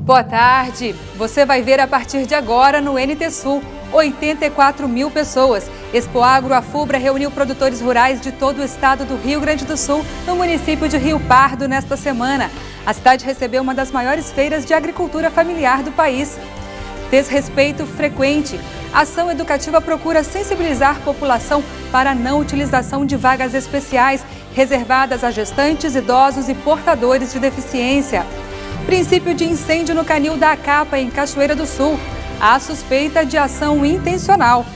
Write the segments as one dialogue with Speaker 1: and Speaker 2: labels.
Speaker 1: Boa tarde! Você vai ver a partir de agora no NT Sul 84 mil pessoas. Expoagro Afubra reuniu produtores rurais de todo o estado do Rio Grande do Sul no município de Rio Pardo nesta semana. A cidade recebeu uma das maiores feiras de agricultura familiar do país. Desrespeito frequente. A ação educativa procura sensibilizar a população para a não utilização de vagas especiais reservadas a gestantes, idosos e portadores de deficiência. Princípio de incêndio no canil da Acapa, em Cachoeira do Sul. Há suspeita de ação intencional.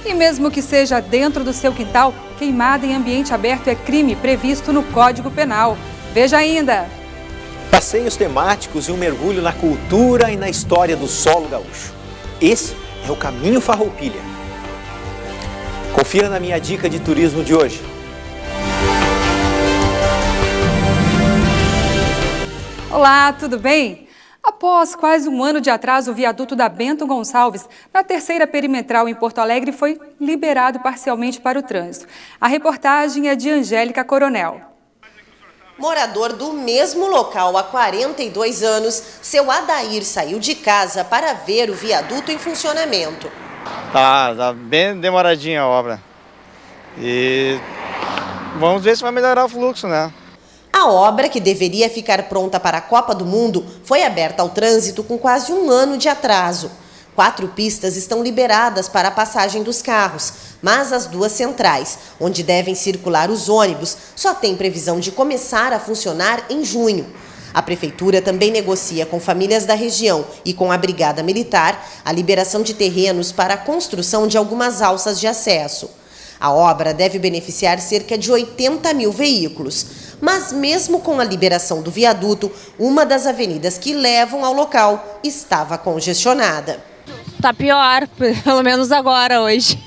Speaker 1: E mesmo que seja dentro do seu quintal, queimada em ambiente aberto é crime previsto no Código Penal. Veja ainda.
Speaker 2: Passeios temáticos e um mergulho na cultura e na história do solo gaúcho. Esse é o Caminho Farroupilha. Confira na minha dica de turismo de hoje.
Speaker 1: Olá, tudo bem? Após quase um ano de atraso, o viaduto da Bento Gonçalves, na terceira perimetral em Porto Alegre, foi liberado parcialmente para o trânsito. A reportagem é de Angélica Coronel.
Speaker 3: Morador do mesmo local há 42 anos, seu Adair saiu de casa para ver o viaduto em funcionamento.
Speaker 4: Tá bem demoradinha a obra. E vamos ver se vai melhorar o fluxo, né?
Speaker 3: A obra, que deveria ficar pronta para a Copa do Mundo, foi aberta ao trânsito com quase um ano de atraso. 4 pistas estão liberadas para a passagem dos carros, mas as 2 centrais, onde devem circular os ônibus, só tem previsão de começar a funcionar em junho. A Prefeitura também negocia com famílias da região e com a Brigada Militar a liberação de terrenos para a construção de algumas alças de acesso. A obra deve beneficiar cerca de 80 mil veículos. Mas mesmo com a liberação do viaduto, uma das avenidas que levam ao local estava congestionada.
Speaker 5: Tá pior, pelo menos agora, hoje.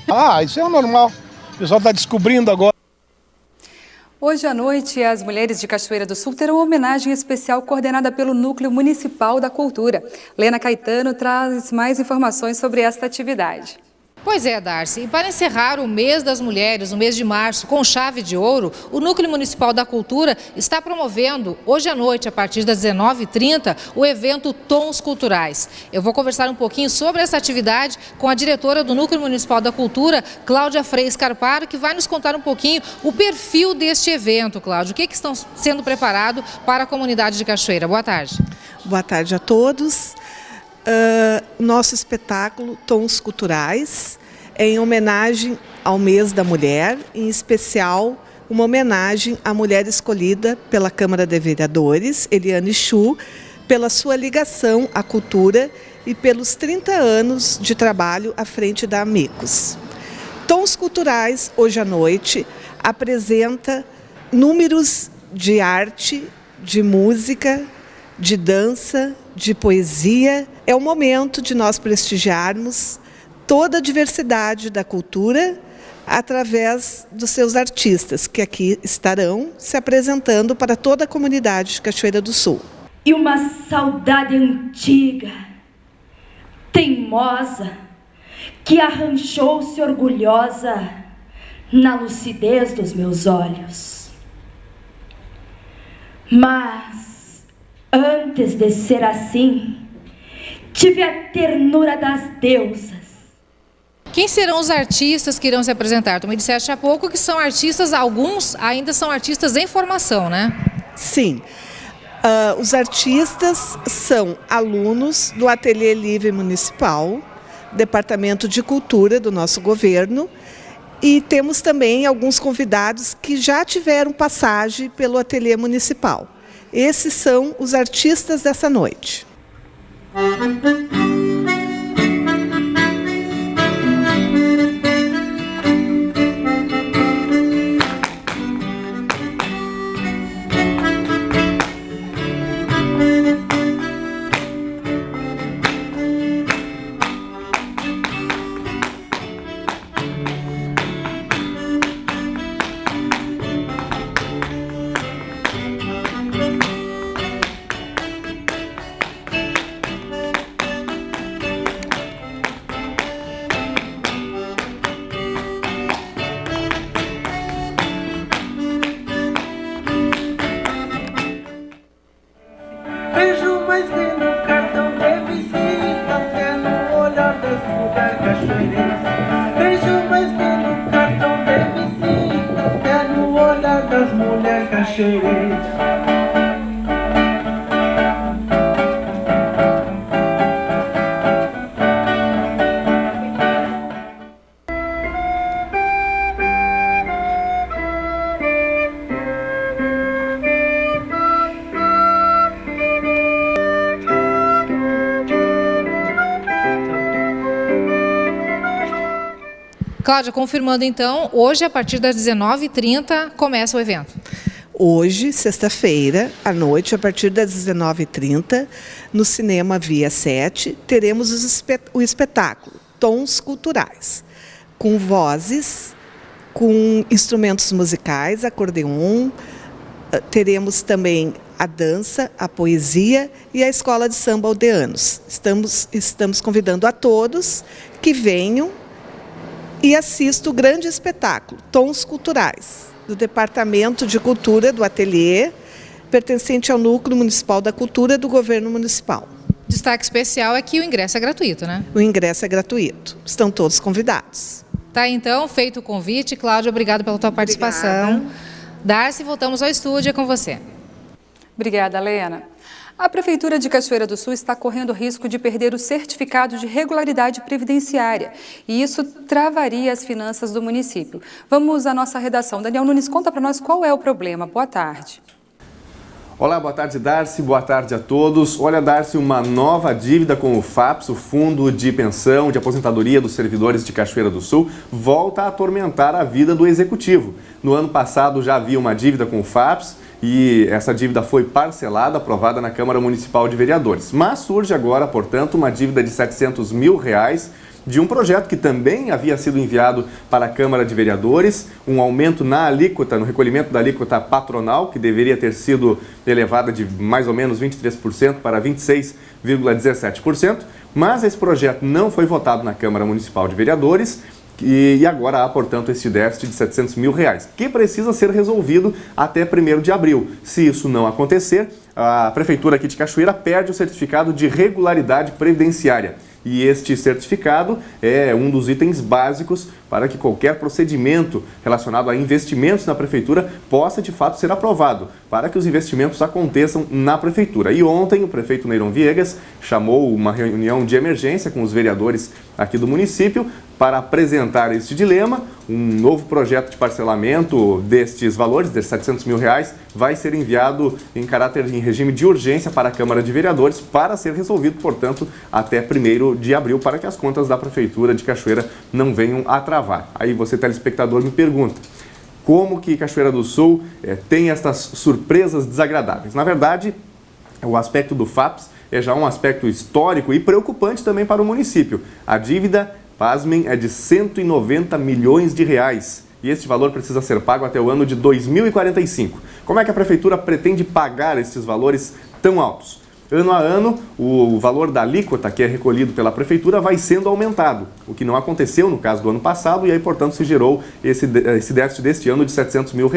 Speaker 6: Isso é o normal. O pessoal está descobrindo agora.
Speaker 1: Hoje à noite, as mulheres de Cachoeira do Sul terão uma homenagem especial coordenada pelo Núcleo Municipal da Cultura. Lena Caetano traz mais informações sobre esta atividade.
Speaker 7: Pois é, Darcy. E para encerrar o mês das mulheres, no mês de março, com chave de ouro, o Núcleo Municipal da Cultura está promovendo, hoje à noite, a partir das 19h30, o evento Tons Culturais. Eu vou conversar um pouquinho sobre essa atividade com a diretora do Núcleo Municipal da Cultura, Cláudia Frei Scarparo, que vai nos contar um pouquinho o perfil deste evento, Cláudia. O que estão sendo preparado para a comunidade de Cachoeira? Boa tarde.
Speaker 8: Boa tarde a todos. Nosso espetáculo Tons Culturais é em homenagem ao mês da mulher, em especial uma homenagem à mulher escolhida pela Câmara de Vereadores, Eliane Chu, pela sua ligação à cultura e pelos 30 anos de trabalho à frente da Amicus. Tons Culturais, hoje à noite, apresenta números de arte, de música, de dança, de poesia. É o momento de nós prestigiarmos toda a diversidade da cultura através dos seus artistas, que aqui estarão se apresentando para toda a comunidade de Cachoeira do Sul.
Speaker 9: E uma saudade antiga, teimosa, que arranchou-se orgulhosa na lucidez dos meus olhos. Mas antes de ser assim, tive a ternura das deusas.
Speaker 7: Quem serão os artistas que irão se apresentar? Tu me disseste há pouco que são artistas, alguns ainda são artistas em formação, né?
Speaker 8: Sim. Os artistas são alunos do Ateliê Livre Municipal, Departamento de Cultura do nosso governo, e temos também alguns convidados que já tiveram passagem pelo Ateliê Municipal. Esses são os artistas dessa noite.
Speaker 10: lugar cachoeirense. Vejo mais lindo cartão de visita, é no olhar das mulheres cachoeirenses.
Speaker 7: Cláudia, confirmando então, hoje a partir das 19h30 começa o evento.
Speaker 8: Hoje, sexta-feira, à noite, a partir das 19h30, no Cinema Via 7, teremos o espetáculo Tons Culturais, com vozes, com instrumentos musicais, acordeon, teremos também a dança, a poesia e a Escola de Samba Aldeanos. Estamos convidando a todos que venham e assista o grande espetáculo Tons Culturais, do Departamento de Cultura do Ateliê, pertencente ao Núcleo Municipal da Cultura do Governo Municipal.
Speaker 7: Destaque especial é que o ingresso é gratuito, né?
Speaker 8: O ingresso é gratuito. Estão todos convidados.
Speaker 7: Tá, então, feito o convite. Cláudia, obrigado pela tua participação. Darcy, voltamos ao estúdio, é com você.
Speaker 1: Obrigada, Lena. A Prefeitura de Cachoeira do Sul está correndo risco de perder o certificado de regularidade previdenciária e isso travaria as finanças do município. Vamos à nossa redação. Daniel Nunes, conta para nós qual é o problema. Boa tarde.
Speaker 11: Olá, boa tarde, Darcy. Boa tarde a todos. Olha, Darcy, uma nova dívida com o FAPS, o Fundo de Pensão de Aposentadoria dos Servidores de Cachoeira do Sul, volta a atormentar a vida do Executivo. No ano passado já havia uma dívida com o FAPS, e essa dívida foi parcelada, aprovada na Câmara Municipal de Vereadores. Mas surge agora, portanto, uma dívida de R$700 mil de um projeto que também havia sido enviado para a Câmara de Vereadores, um aumento na alíquota, no recolhimento da alíquota patronal, que deveria ter sido elevada de mais ou menos 23% para 26,17%, mas esse projeto não foi votado na Câmara Municipal de Vereadores. E agora há, portanto, esse déficit de R$700 mil, que precisa ser resolvido até 1º de abril. Se isso não acontecer, a Prefeitura aqui de Cachoeira perde o certificado de regularidade previdenciária. E este certificado é um dos itens básicos para que qualquer procedimento relacionado a investimentos na Prefeitura possa, de fato, ser aprovado, para que os investimentos aconteçam na Prefeitura. E ontem o prefeito Neyron Viegas chamou uma reunião de emergência com os vereadores aqui do município para apresentar este dilema. Um novo projeto de parcelamento destes valores, desses R$700 mil, vai ser enviado em regime de urgência para a Câmara de Vereadores para ser resolvido, portanto, até 1º de abril, para que as contas da Prefeitura de Cachoeira não venham a travar. Aí você, telespectador, me pergunta, como que Cachoeira do Sul tem estas surpresas desagradáveis? Na verdade, o aspecto do FAPS é já um aspecto histórico e preocupante também para o município. A dívida, pasmem, é de R$190 milhões. E este valor precisa ser pago até o ano de 2045. Como é que a Prefeitura pretende pagar esses valores tão altos? Ano a ano, o valor da alíquota que é recolhido pela Prefeitura vai sendo aumentado, o que não aconteceu no caso do ano passado, e aí, portanto, se gerou esse déficit deste ano de R$700 mil.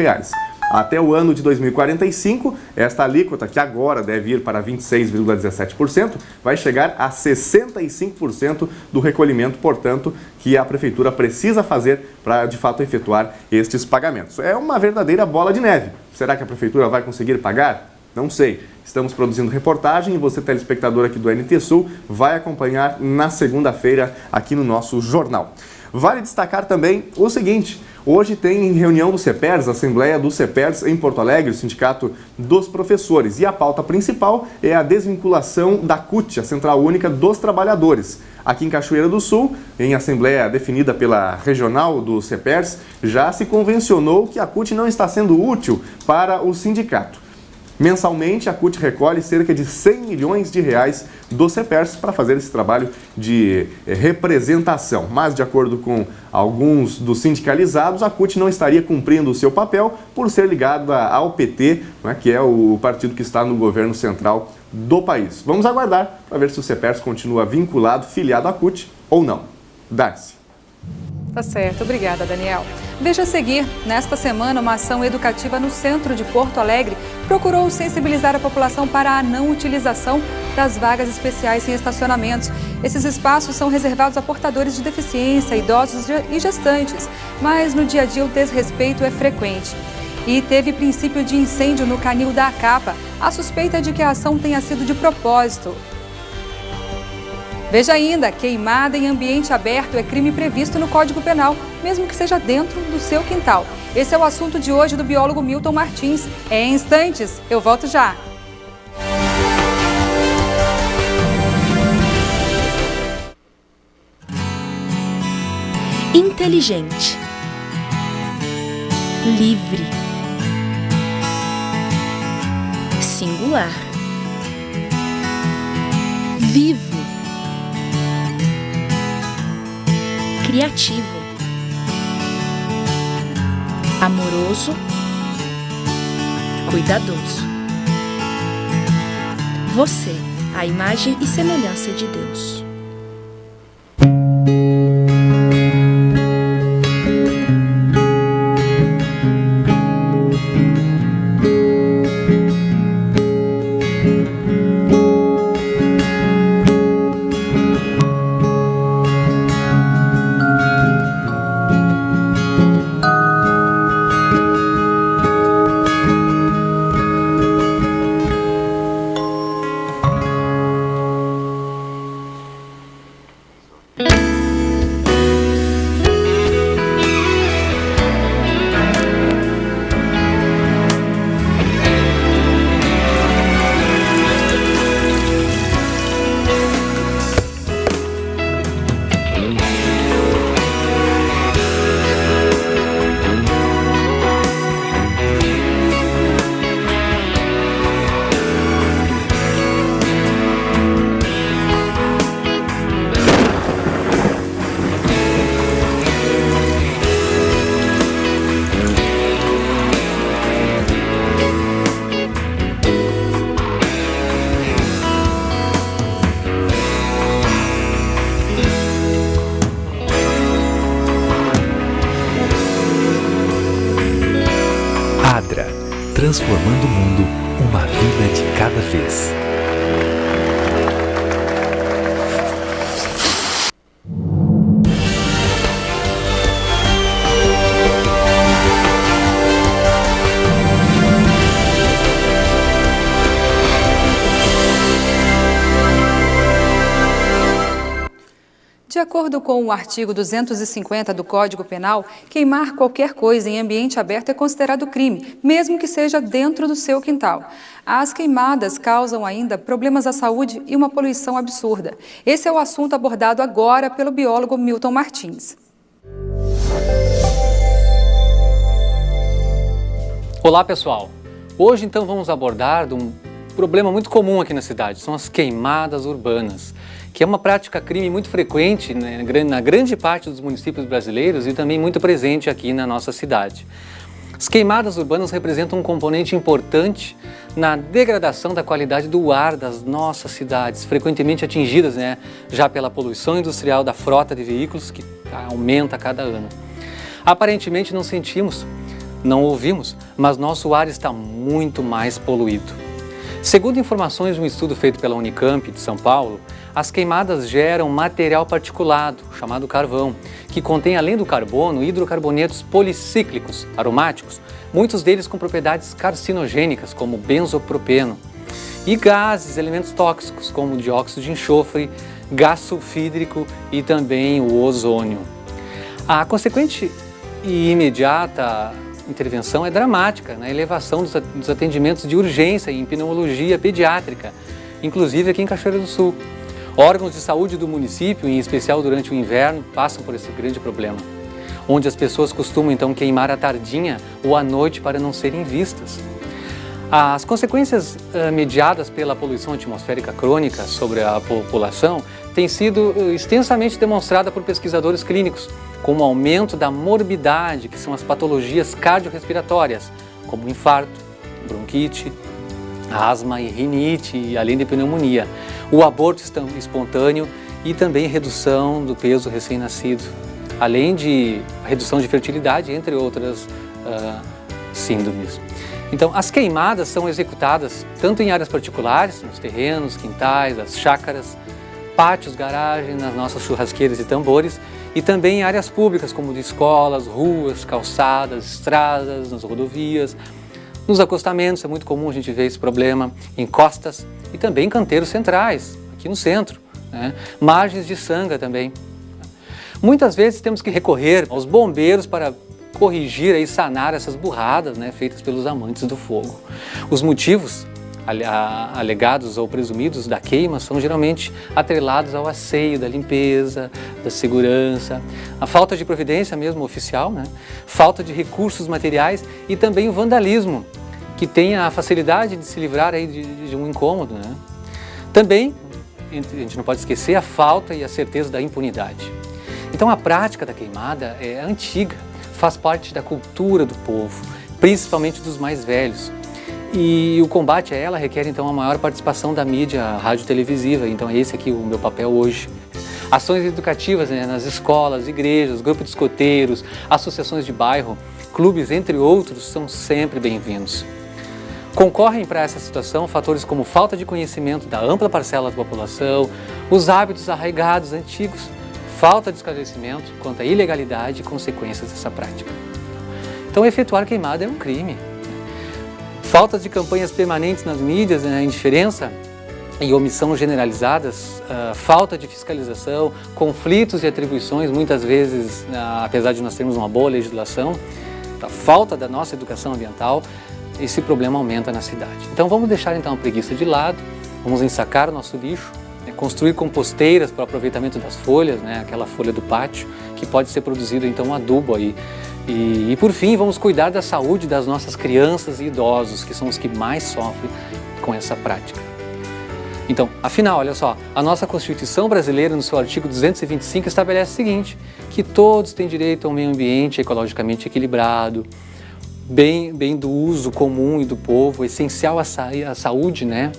Speaker 11: Até o ano de 2045, esta alíquota, que agora deve ir para 26,17%, vai chegar a 65% do recolhimento, portanto, que a Prefeitura precisa fazer para, de fato, efetuar estes pagamentos. É uma verdadeira bola de neve. Será que a Prefeitura vai conseguir pagar? Não sei. Estamos produzindo reportagem e você, telespectador aqui do NT Sul, vai acompanhar na segunda-feira aqui no nosso jornal. Vale destacar também o seguinte: hoje tem reunião do CEPERS, Assembleia do CEPERS em Porto Alegre, o Sindicato dos Professores. E a pauta principal é a desvinculação da CUT, a Central Única dos Trabalhadores. Aqui em Cachoeira do Sul, em assembleia definida pela regional do CEPERS, já se convencionou que a CUT não está sendo útil para o sindicato. Mensalmente, a CUT recolhe cerca de R$100 milhões do CEPERS para fazer esse trabalho de representação. Mas, de acordo com alguns dos sindicalizados, a CUT não estaria cumprindo o seu papel por ser ligada ao PT, né, que é o partido que está no governo central do país. Vamos aguardar para ver se o CEPERS continua vinculado, filiado à CUT ou não. Darcy.
Speaker 1: Tá certo. Obrigada, Daniel. Veja a seguir, nesta semana, uma ação educativa no centro de Porto Alegre procurou sensibilizar a população para a não utilização das vagas especiais sem estacionamentos. Esses espaços são reservados a portadores de deficiência, idosos e gestantes, mas no dia a dia o desrespeito é frequente. E teve princípio de incêndio no canil da Acapa. A suspeita é de que a ação tenha sido de propósito. Veja ainda, queimada em ambiente aberto é crime previsto no Código Penal, mesmo que seja dentro do seu quintal. Esse é o assunto de hoje do biólogo Milton Martins. É em instantes, eu volto já.
Speaker 12: Inteligente, livre, singular, vivo, criativo, amoroso, cuidadoso. Você, a imagem e semelhança de Deus.
Speaker 13: Transformando o mundo, uma vida de cada vez.
Speaker 1: De acordo com o artigo 250 do Código Penal, queimar qualquer coisa em ambiente aberto é considerado crime, mesmo que seja dentro do seu quintal. As queimadas causam ainda problemas à saúde e uma poluição absurda. Esse é o assunto abordado agora pelo biólogo Milton Martins.
Speaker 14: Olá, pessoal. Hoje, então, vamos abordar um problema muito comum aqui na cidade, são as queimadas urbanas, que é uma prática crime muito frequente, né, na grande parte dos municípios brasileiros e também muito presente aqui na nossa cidade. As queimadas urbanas representam um componente importante na degradação da qualidade do ar das nossas cidades, frequentemente atingidas, né, já pela poluição industrial da frota de veículos, que aumenta a cada ano. Aparentemente não sentimos, não ouvimos, mas nosso ar está muito mais poluído. Segundo informações de um estudo feito pela Unicamp de São Paulo, as queimadas geram material particulado, chamado carvão, que contém, além do carbono, hidrocarbonetos policíclicos aromáticos, muitos deles com propriedades carcinogênicas, como benzopropeno, e gases, elementos tóxicos, como o dióxido de enxofre, gás sulfídrico e também o ozônio. A consequente e imediata intervenção é dramática na elevação dos atendimentos de urgência em pneumologia pediátrica, inclusive aqui em Cachoeira do Sul. Órgãos de saúde do município, em especial durante o inverno, passam por esse grande problema, onde as pessoas costumam então queimar à tardinha ou à noite para não serem vistas. As consequências mediadas pela poluição atmosférica crônica sobre a população têm sido extensamente demonstrada por pesquisadores clínicos, como o aumento da morbidade, que são as patologias cardiorrespiratórias, como infarto, bronquite, asma e rinite, além de pneumonia, o aborto espontâneo e também redução do peso recém-nascido. além de redução de fertilidade, entre outras síndromes. Então, as queimadas são executadas tanto em áreas particulares, nos terrenos, quintais, as chácaras, pátios, garagens, nas nossas churrasqueiras e tambores, e também em áreas públicas, como de escolas, ruas, calçadas, estradas, nas rodovias, nos acostamentos, é muito comum a gente ver esse problema, em costas e também em canteiros centrais, aqui no centro, né? Margens de sanga também. Muitas vezes temos que recorrer aos bombeiros para corrigir e sanar essas burradas, né, feitas pelos amantes do fogo. Os motivos alegados ou presumidos da queima são geralmente atrelados ao asseio da limpeza, da segurança, a falta de providência mesmo oficial, né, falta de recursos materiais e também o vandalismo, que tem a facilidade de se livrar aí de um incômodo, né. Também, a gente não pode esquecer a falta e a certeza da impunidade. Então a prática da queimada é antiga, faz parte da cultura do povo, principalmente dos mais velhos. E o combate a ela requer então a maior participação da mídia rádio-televisiva, então é esse aqui o meu papel hoje. Ações educativas, né, nas escolas, igrejas, grupos de escoteiros, associações de bairro, clubes, entre outros, são sempre bem-vindos. Concorrem para essa situação fatores como falta de conhecimento da ampla parcela da população, os hábitos arraigados antigos, falta de esclarecimento quanto à ilegalidade e consequências dessa prática. Então, efetuar queimada é um crime. Falta de campanhas permanentes nas mídias, né, indiferença e omissão generalizadas, falta de fiscalização, conflitos e atribuições, muitas vezes, apesar de nós termos uma boa legislação, a falta da nossa educação ambiental, esse problema aumenta na cidade. Então, vamos deixar então a preguiça de lado, vamos ensacar o nosso lixo, construir composteiras para o aproveitamento das folhas, né, aquela folha do pátio, que pode ser produzido então um adubo aí. E por fim, vamos cuidar da saúde das nossas crianças e idosos, que são os que mais sofrem com essa prática. Então, afinal, olha só, a nossa Constituição brasileira, no seu artigo 225, estabelece o seguinte, que todos têm direito a um meio ambiente ecologicamente equilibrado, bem do uso comum e do povo, essencial à saúde, né,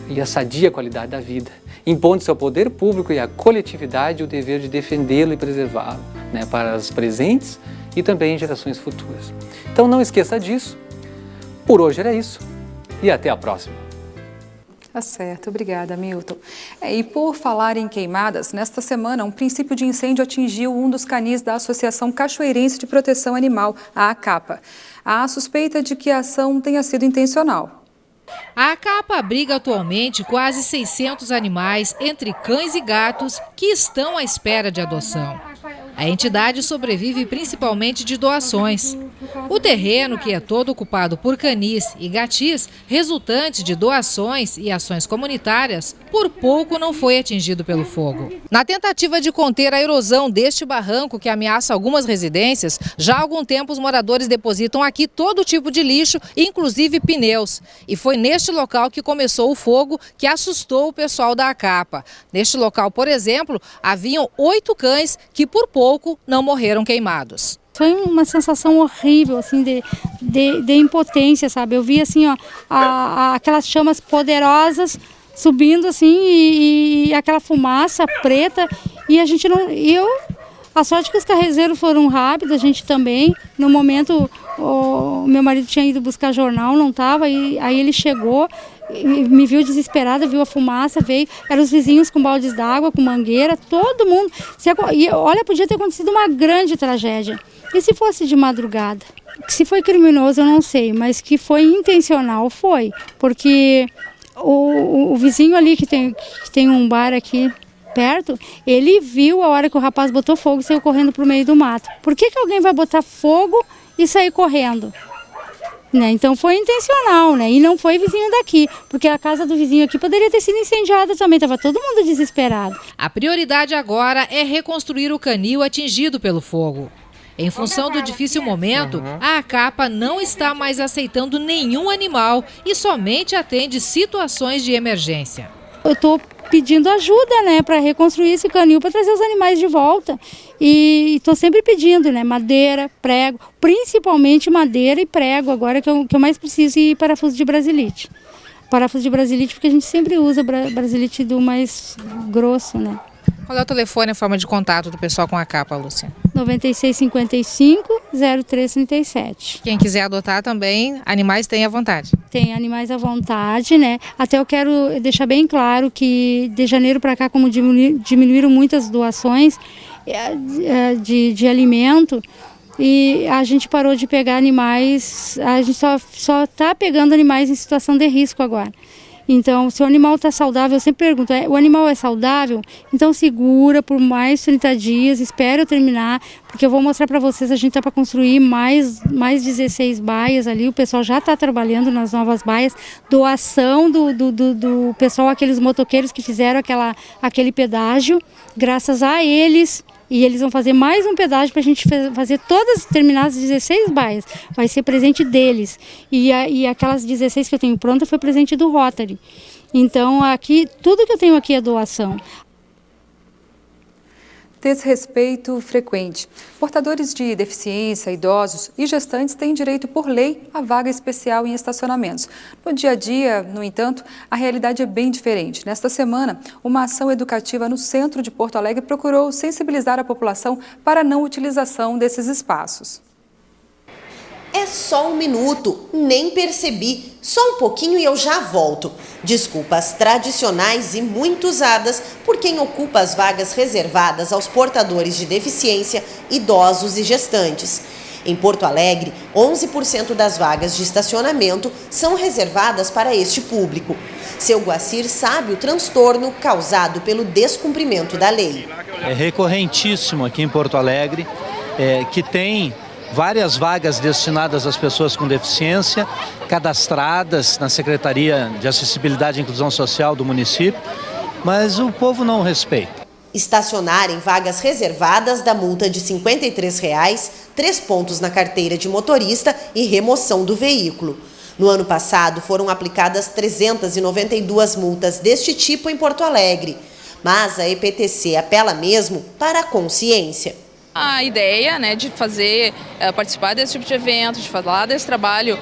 Speaker 14: e a sadia qualidade da vida, impondo-se ao poder público e à coletividade o dever de defendê-lo e preservá-lo, né, para as presentes e também gerações futuras. Então não esqueça disso. Por hoje era isso e até a próxima.
Speaker 1: Tá certo, obrigada, Milton. E por falar em queimadas, nesta semana um princípio de incêndio atingiu um dos canis da Associação Cachoeirense de Proteção Animal, a ACAPA. Há suspeita de que a ação tenha sido intencional.
Speaker 7: A ACAPA abriga atualmente quase 600 animais, entre cães e gatos, que estão à espera de adoção. A entidade sobrevive principalmente de doações. O terreno, que é todo ocupado por canis e gatis, resultantes de doações e ações comunitárias, por pouco não foi atingido pelo fogo. Na tentativa de conter a erosão deste barranco que ameaça algumas residências, já há algum tempo os moradores depositam aqui todo tipo de lixo, inclusive pneus. E foi neste local que começou o fogo, que assustou o pessoal da ACAPA. Neste local, por exemplo, haviam 8 cães que por pouco não morreram queimados.
Speaker 15: Foi uma sensação horrível, assim, de impotência, sabe? Eu vi, assim, ó, aquelas chamas poderosas subindo, assim, e aquela fumaça preta, e a gente não... A sorte que os carrezeiros foram rápidos, a gente também. No momento, o meu marido tinha ido buscar jornal, não estava, e aí ele chegou, me viu desesperada, viu a fumaça, veio, eram os vizinhos com baldes d'água, com mangueira, todo mundo. E olha, podia ter acontecido uma grande tragédia. E se fosse de madrugada? Se foi criminoso, eu não sei, mas que foi intencional, foi. Porque o vizinho ali, que tem um bar aqui perto, ele viu a hora que o rapaz botou fogo e saiu correndo para o meio do mato. Por que alguém vai botar fogo e sair correndo? Né? Então foi intencional, né? E não foi vizinho daqui, porque a casa do vizinho aqui poderia ter sido incendiada também, estava todo mundo desesperado.
Speaker 7: A prioridade agora é reconstruir o canil atingido pelo fogo. Em função do difícil momento, a ACAPA não está mais aceitando nenhum animal e somente atende situações de emergência.
Speaker 15: Eu estou pedindo ajuda, né, para reconstruir esse canil, para trazer os animais de volta. E estou sempre pedindo, né, madeira, prego, principalmente madeira e prego, agora que eu mais preciso, e parafuso de brasilite. Parafuso de brasilite, porque a gente sempre usa brasilite do mais grosso, né.
Speaker 7: Qual é o telefone e a forma de contato do pessoal com a capa, Lúcia?
Speaker 15: 9655-0337.
Speaker 7: Quem quiser adotar também, animais tem à vontade.
Speaker 15: Tem animais à vontade, né? Até eu quero deixar bem claro que de janeiro para cá, como diminuíram muitas doações de alimento, e a gente parou de pegar animais, a gente só está pegando animais em situação de risco agora. Então, se o animal está saudável, eu sempre pergunto, o animal é saudável? Então segura por mais 30 dias, espera eu terminar, porque eu vou mostrar para vocês, a gente está para construir mais 16 baias ali, o pessoal já está trabalhando nas novas baias, doação do pessoal, aqueles motoqueiros que fizeram aquele pedágio, graças a eles. E eles vão fazer mais um pedágio para a gente fazer terminar as 16 baias. Vai ser presente deles. E aquelas 16 que eu tenho pronta foi presente do Rotary. Então, aqui, tudo que eu tenho aqui é doação.
Speaker 1: Desrespeito frequente. Portadores de deficiência, idosos e gestantes têm direito por lei a vaga especial em estacionamentos. No dia a dia, no entanto, a realidade é bem diferente. Nesta semana, uma ação educativa no centro de Porto Alegre procurou sensibilizar a população para a não utilização desses espaços.
Speaker 3: É só um minuto, nem percebi. Só um pouquinho e eu já volto. Desculpas tradicionais e muito usadas por quem ocupa as vagas reservadas aos portadores de deficiência, idosos e gestantes. Em Porto Alegre, 11% das vagas de estacionamento são reservadas para este público. Seu Guacir sabe o transtorno causado pelo descumprimento da lei.
Speaker 16: É recorrentíssimo aqui em Porto Alegre, que tem várias vagas destinadas às pessoas com deficiência, cadastradas na Secretaria de Acessibilidade e Inclusão Social do município, mas o povo não respeita.
Speaker 3: Estacionar em vagas reservadas dá multa de R$ 53,00, 3 pontos na carteira de motorista e remoção do veículo. No ano passado, foram aplicadas 392 multas deste tipo em Porto Alegre, mas a EPTC apela mesmo para a consciência.
Speaker 17: A ideia, né, de participar desse tipo de evento, de falar desse trabalho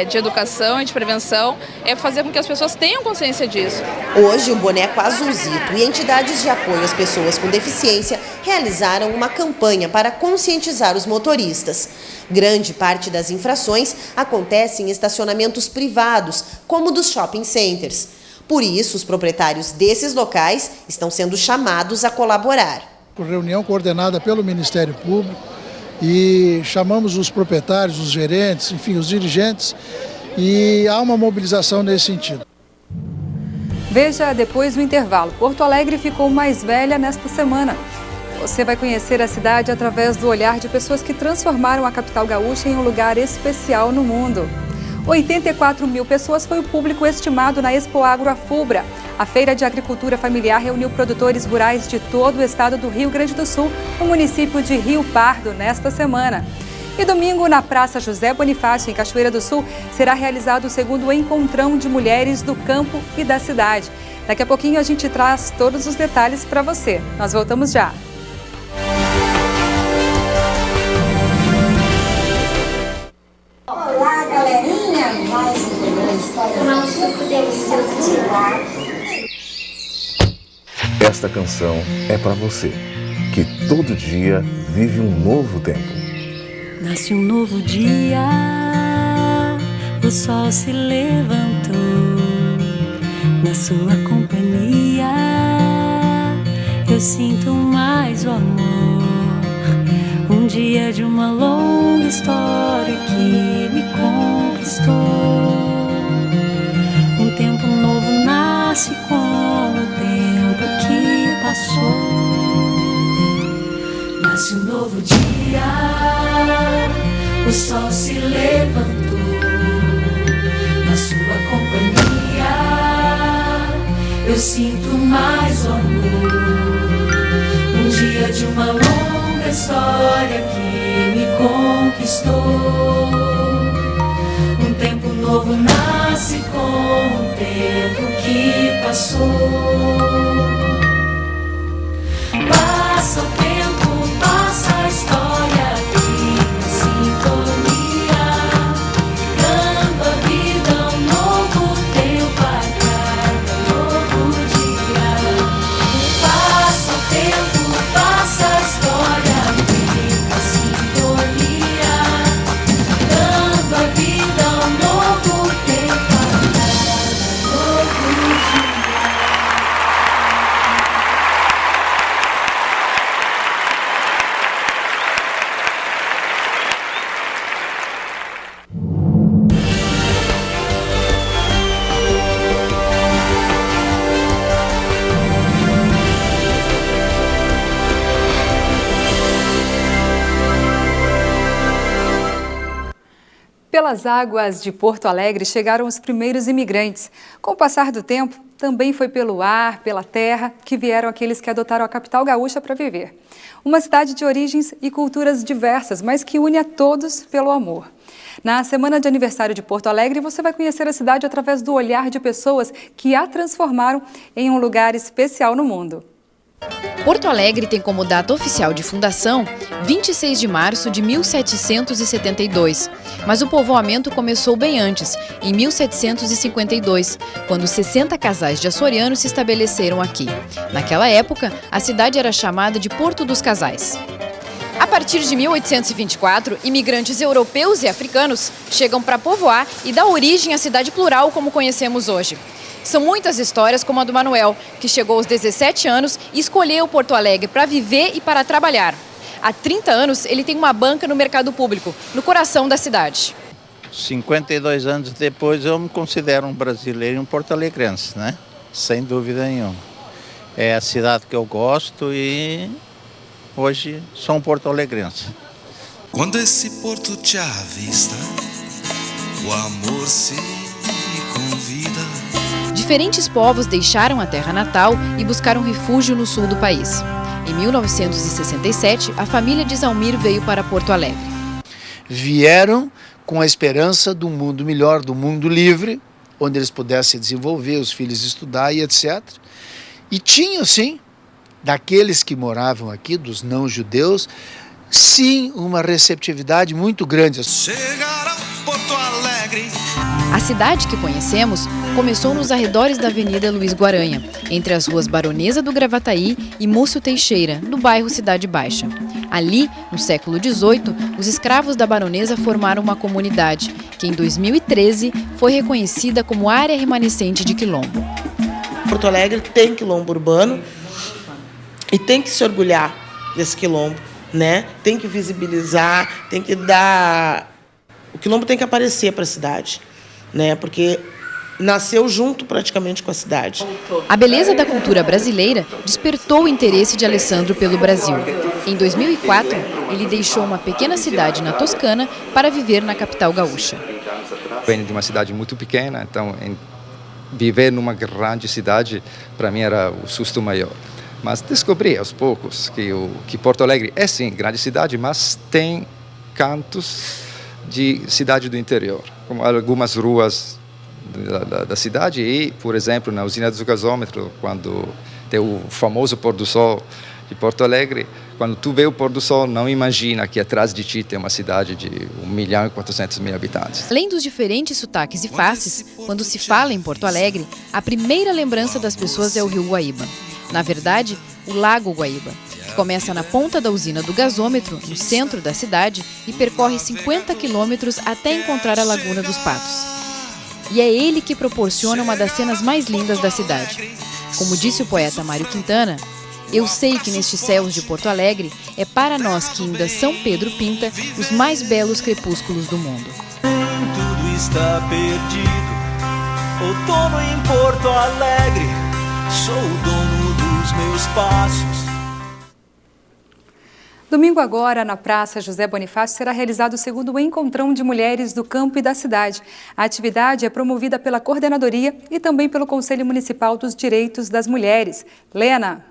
Speaker 17: de educação e de prevenção, é fazer com que as pessoas tenham consciência disso.
Speaker 3: Hoje, o Boneco Azulzito e entidades de apoio às pessoas com deficiência realizaram uma campanha para conscientizar os motoristas. Grande parte das infrações acontece em estacionamentos privados, como dos shopping centers. Por isso, os proprietários desses locais estão sendo chamados a colaborar.
Speaker 6: Reunião coordenada pelo Ministério Público e chamamos os proprietários, os gerentes, enfim, os dirigentes, e há uma mobilização nesse sentido.
Speaker 1: Veja depois do intervalo. Porto Alegre ficou mais velha nesta semana. Você vai conhecer a cidade através do olhar de pessoas que transformaram a capital gaúcha em um lugar especial no mundo. 84 mil pessoas foi o público estimado na Expo Agro Afubra. A Feira de Agricultura Familiar reuniu produtores rurais de todo o estado do Rio Grande do Sul, no município de Rio Pardo, nesta semana. E domingo, na Praça José Bonifácio, em Cachoeira do Sul, será realizado o segundo encontrão de mulheres do campo e da cidade. Daqui a pouquinho a gente traz todos os detalhes para você. Nós voltamos já.
Speaker 18: Olá, galerinha! Mais uma história nós podemos tirar.
Speaker 13: Esta canção é para você, que todo dia vive um novo tempo.
Speaker 19: Nasce um novo dia, o sol se levantou. Na sua companhia, eu sinto mais o amor. Um dia de uma longa história que me conquistou. Um tempo novo nasce com o tempo que passou. Nasce um novo dia, o sol se levantou. Na sua companhia, eu sinto mais o amor. Um dia de uma longa história que me conquistou. Um tempo novo nasce com o tempo que passou. Passa o tempo, passa a história, fica sintonia, dando a vida um novo tempo a cada novo dia. Passa o tempo.
Speaker 1: Pelas águas de Porto Alegre chegaram os primeiros imigrantes. Com o passar do tempo, também foi pelo ar, pela terra, que vieram aqueles que adotaram a capital gaúcha para viver. Uma cidade de origens e culturas diversas, mas que une a todos pelo amor. Na semana de aniversário de Porto Alegre, você vai conhecer a cidade através do olhar de pessoas que a transformaram em um lugar especial no mundo.
Speaker 20: Porto Alegre tem como data oficial de fundação 26 de março de 1772, mas o povoamento começou bem antes, em 1752, quando 60 casais de açorianos se estabeleceram aqui. Naquela época, a cidade era chamada de Porto dos Casais. A partir de 1824, imigrantes europeus e africanos chegam para povoar e dar origem à cidade plural como conhecemos hoje. São muitas histórias como a do Manuel, que chegou aos 17 anos e escolheu Porto Alegre para viver e para trabalhar. Há 30 anos, ele tem uma banca no mercado público, no coração da cidade.
Speaker 21: 52 anos depois, eu me considero um brasileiro e um porto-alegrense, né? Sem dúvida nenhuma. É a cidade que eu gosto e hoje sou um porto-alegrense.
Speaker 22: Quando esse porto te avista, o amor se convida.
Speaker 20: Diferentes povos deixaram a terra natal e buscaram refúgio no sul do país. Em 1967, a família de Zalmir veio para Porto Alegre.
Speaker 23: Vieram com a esperança de um mundo melhor, do mundo livre, onde eles pudessem desenvolver, os filhos estudar e etc. E tinham, sim, daqueles que moravam aqui, dos não-judeus, sim, uma receptividade muito grande.
Speaker 22: Chegaram a Porto Alegre.
Speaker 20: A cidade que conhecemos começou nos arredores da Avenida Luiz Guaranha, entre as ruas Baronesa do Gravataí e Múcio Teixeira, no bairro Cidade Baixa. Ali, no século XVIII, os escravos da Baronesa formaram uma comunidade, que em 2013 foi reconhecida como área remanescente de quilombo.
Speaker 24: Porto Alegre tem quilombo urbano e tem que se orgulhar desse quilombo, né? Tem que visibilizar, tem que dar... O quilombo tem que aparecer para a cidade, né? Porque nasceu junto praticamente com a cidade.
Speaker 20: A beleza da cultura brasileira despertou o interesse de Alessandro pelo Brasil. Em 2004, ele deixou uma pequena cidade na Toscana para viver na capital gaúcha.
Speaker 25: Venho de uma cidade muito pequena, então viver numa grande cidade para mim era o susto maior. Mas descobri aos poucos que Porto Alegre é sim grande cidade, mas tem cantos de cidade do interior, como algumas ruas da cidade e, por exemplo, na usina do gasômetro, quando tem o famoso pôr do sol de Porto Alegre, quando tu vê o pôr do sol, não imagina que atrás de ti tem uma cidade de 1.400.000 habitantes.
Speaker 20: Além dos diferentes sotaques e faces, quando se fala em Porto Alegre, a primeira lembrança das pessoas é o rio Guaíba. Na verdade, o Lago Guaíba, que começa na ponta da usina do gasômetro, no centro da cidade, e percorre 50 quilômetros até encontrar a Laguna dos Patos. E é ele que proporciona uma das cenas mais lindas da cidade. Como disse o poeta Mário Quintana, eu sei que nestes céus de Porto Alegre é para nós que ainda São Pedro pinta os mais belos crepúsculos do mundo.
Speaker 10: Tudo está perdido, outono em Porto Alegre, sou o dono dos meus passos.
Speaker 1: Domingo agora, na Praça José Bonifácio, será realizado o segundo Encontrão de Mulheres do Campo e da Cidade. A atividade é promovida pela Coordenadoria e também pelo Conselho Municipal dos Direitos das Mulheres. Lena.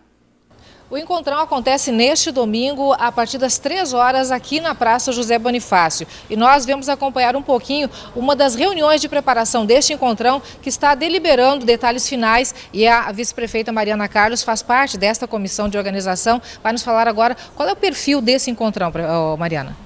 Speaker 7: O encontrão acontece neste domingo, a partir das 3 horas, aqui na Praça José Bonifácio. E nós vamos acompanhar um pouquinho uma das reuniões de preparação deste encontrão, que está deliberando detalhes finais. E a vice-prefeita Mariana Carlos faz parte desta comissão de organização. Vai nos falar agora qual é o perfil desse encontrão, Mariana.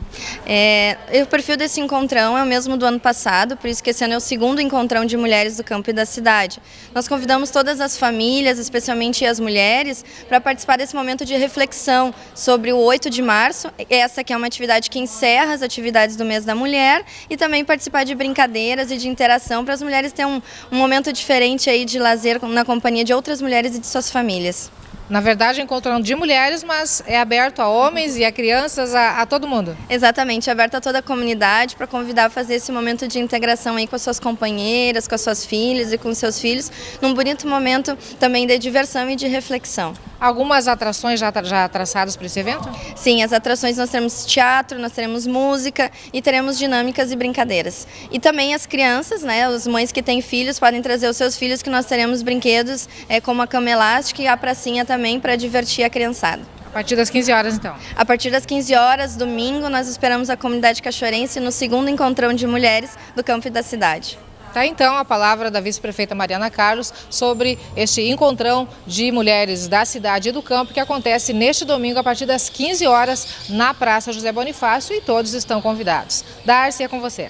Speaker 26: O perfil desse encontrão é o mesmo do ano passado, por isso que esse ano é o segundo encontrão de mulheres do campo e da cidade. Nós convidamos todas as famílias, especialmente as mulheres, para participar desse momento de reflexão sobre o 8 de março, essa que é uma atividade que encerra as atividades do mês da mulher, e também participar de brincadeiras e de interação para as mulheres terem um momento diferente aí de lazer na companhia de outras mulheres e de suas famílias.
Speaker 7: Na verdade, encontrando de mulheres, mas é aberto a homens e a crianças, a todo mundo.
Speaker 26: Exatamente, é aberto a toda a comunidade para convidar a fazer esse momento de integração aí com as suas companheiras, com as suas filhas e com os seus filhos, num bonito momento também de diversão e de reflexão.
Speaker 7: Algumas atrações já traçadas para esse evento?
Speaker 26: Sim, as atrações nós teremos teatro, nós teremos música e teremos dinâmicas e brincadeiras. E também as crianças, né, as mães que têm filhos podem trazer os seus filhos, que nós teremos brinquedos como a cama elástica e a pracinha também para divertir a criançada.
Speaker 7: A partir das 15 horas, então?
Speaker 26: A partir das 15 horas, domingo, nós esperamos a comunidade cachoeirense no segundo encontrão de mulheres do campo da cidade.
Speaker 7: Tá, então, a palavra da vice-prefeita Mariana Carlos sobre este encontrão de mulheres da cidade e do campo que acontece neste domingo a partir das 15 horas na Praça José Bonifácio e todos estão convidados. Darcy, é com você.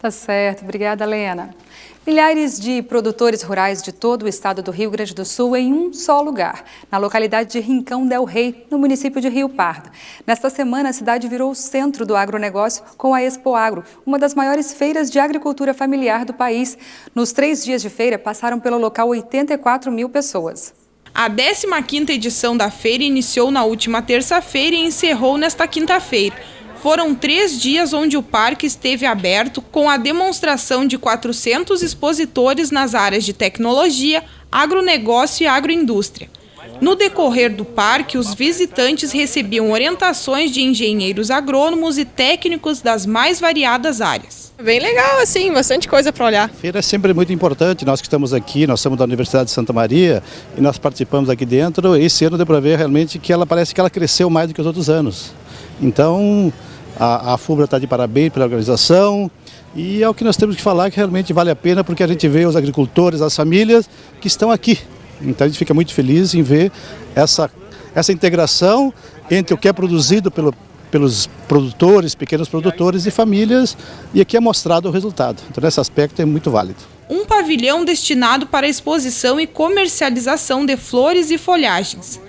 Speaker 1: Tá certo, obrigada, Lena. Milhares de produtores rurais de todo o estado do Rio Grande do Sul em um só lugar, na localidade de Rincão del Rei, no município de Rio Pardo. Nesta semana, a cidade virou o centro do agronegócio com a Expo Agro, uma das maiores feiras de agricultura familiar do país. Nos 3 dias de feira, passaram pelo local 84 mil pessoas.
Speaker 2: A 15ª edição da feira iniciou na última terça-feira e encerrou nesta quinta-feira. Foram 3 dias onde o parque esteve aberto com a demonstração de 400 expositores nas áreas de tecnologia, agronegócio e agroindústria. No decorrer do parque, os visitantes recebiam orientações de engenheiros agrônomos e técnicos das mais variadas áreas.
Speaker 4: Bem legal, assim, bastante coisa para olhar.
Speaker 5: A feira é sempre muito importante, nós que estamos aqui, nós somos da Universidade de Santa Maria e nós participamos aqui dentro. Esse ano deu para ver realmente que parece que ela cresceu mais do que os outros anos. Então, a FUBRA está de parabéns pela organização e é o que nós temos que falar, que realmente vale a pena, porque a gente vê os agricultores, as famílias que estão aqui. Então a gente fica muito feliz em ver essa integração entre o que é produzido pelos produtores, pequenos produtores e famílias, e aqui é mostrado o resultado. Então nesse aspecto é muito válido.
Speaker 2: Um pavilhão destinado para exposição e comercialização de flores e folhagens.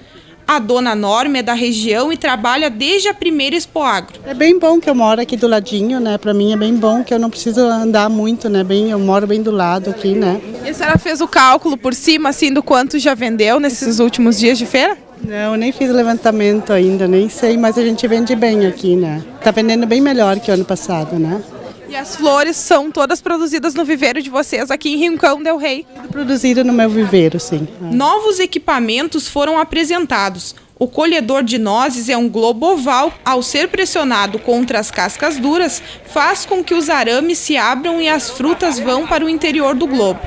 Speaker 2: A dona Norma é da região e trabalha desde a primeira Expo Agro.
Speaker 8: É bem bom que eu moro aqui do ladinho, né? Para mim é bem bom que eu não preciso andar muito, né? Eu moro bem do lado aqui, né?
Speaker 2: E a senhora fez o cálculo por cima, assim, do quanto já vendeu nesses últimos dias de feira?
Speaker 8: Não, eu nem fiz o levantamento ainda, nem sei, mas a gente vende bem aqui, né? Tá vendendo bem melhor que o ano passado, né?
Speaker 2: E as flores são todas produzidas no viveiro de vocês aqui em Rincão del Rei?
Speaker 8: Tudo produzido no meu viveiro, sim.
Speaker 2: Novos equipamentos foram apresentados. O colhedor de nozes é um globo oval. Ao ser pressionado contra as cascas duras, faz com que os arames se abram e as frutas vão para o interior do globo.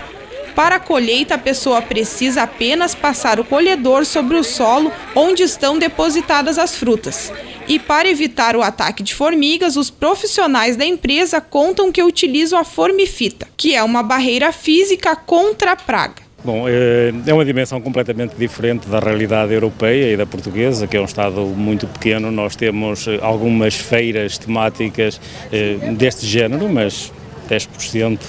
Speaker 2: Para a colheita, a pessoa precisa apenas passar o colhedor sobre o solo onde estão depositadas as frutas. E para evitar o ataque de formigas, os profissionais da empresa contam que utilizam a formifita, que é uma barreira física contra a praga.
Speaker 9: Bom, é uma dimensão completamente diferente da realidade europeia e da portuguesa, que é um Estado muito pequeno. Nós temos algumas feiras temáticas deste género, mas 10%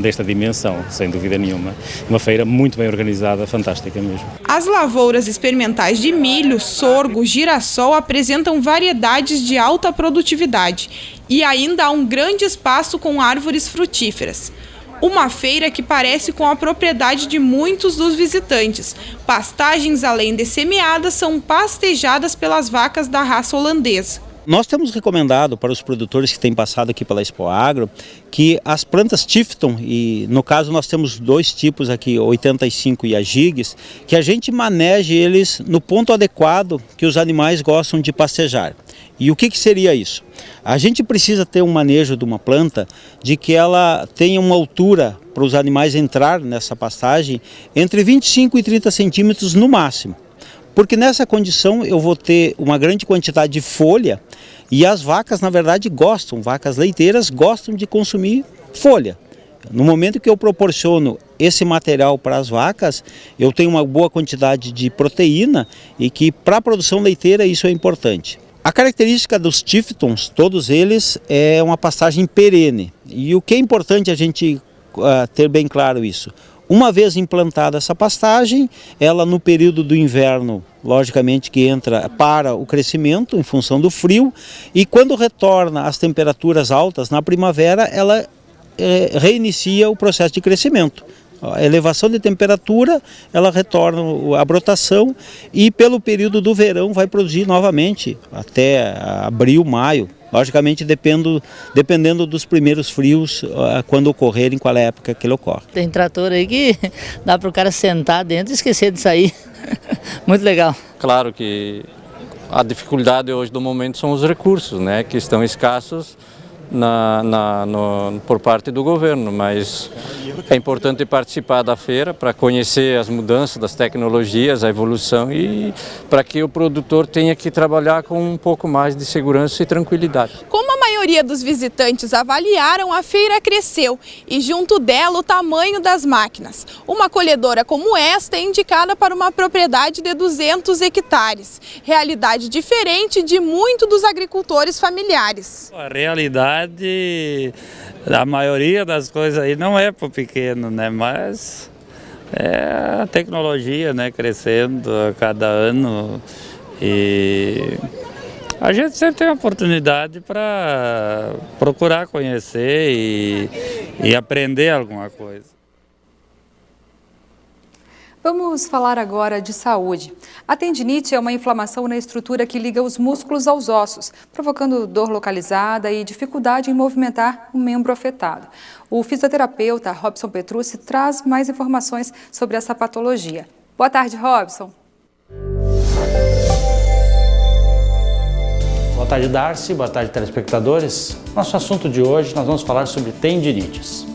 Speaker 9: desta dimensão, sem dúvida nenhuma. Uma feira muito bem organizada, fantástica mesmo.
Speaker 2: As lavouras experimentais de milho, sorgo, girassol apresentam variedades de alta produtividade e ainda há um grande espaço com árvores frutíferas. Uma feira que parece com a propriedade de muitos dos visitantes. Pastagens, além de semeadas, são pastejadas pelas vacas da raça holandesa.
Speaker 11: Nós temos recomendado para os produtores que têm passado aqui pela Expo Agro que as plantas Tifton, e no caso nós temos 2 tipos aqui, 85 e a Giges, que a gente maneje eles no ponto adequado que os animais gostam de pastejar. E o que seria isso? A gente precisa ter um manejo de uma planta de que ela tenha uma altura para os animais entrar nessa pastagem entre 25 e 30 centímetros no máximo. Porque nessa condição eu vou ter uma grande quantidade de folha e as vacas, na verdade, vacas leiteiras gostam de consumir folha. No momento que eu proporciono esse material para as vacas, eu tenho uma boa quantidade de proteína e que para a produção leiteira isso é importante. A característica dos Tiftons, todos eles, é uma pastagem perene. E o que é importante a gente ter bem claro isso? Uma vez implantada essa pastagem, ela no período do inverno, logicamente que entra para o crescimento em função do frio, e quando retorna às temperaturas altas na primavera, ela reinicia o processo de crescimento. A elevação de temperatura, ela retorna a brotação e pelo período do verão vai produzir novamente, até abril, maio. Logicamente dependendo dos primeiros frios, quando ocorrerem, qual é a época que ele ocorre.
Speaker 3: Tem trator aí que dá para o cara sentar dentro e esquecer de sair. Muito legal.
Speaker 12: Claro que a dificuldade hoje do momento são os recursos, né, que estão escassos por parte do governo, mas é importante participar da feira para conhecer as mudanças das tecnologias, a evolução e para que o produtor tenha que trabalhar com um pouco mais de segurança e tranquilidade.
Speaker 2: Como a maioria dos visitantes avaliaram, a feira cresceu e junto dela o tamanho das máquinas. Uma colhedora como esta é indicada para uma propriedade de 200 hectares, realidade diferente de muitos dos agricultores familiares.
Speaker 14: A realidade, a maioria das coisas aí não é para o pequeno, né? Mas é a tecnologia, né, crescendo a cada ano e a gente sempre tem a oportunidade para procurar conhecer e aprender alguma coisa.
Speaker 1: Vamos falar agora de saúde. A tendinite é uma inflamação na estrutura que liga os músculos aos ossos, provocando dor localizada e dificuldade em movimentar o membro afetado. O fisioterapeuta Robson Petrucci traz mais informações sobre essa patologia. Boa tarde, Robson.
Speaker 15: Boa tarde, Darcy. Boa tarde, telespectadores. Nosso assunto de hoje, nós vamos falar sobre tendinites.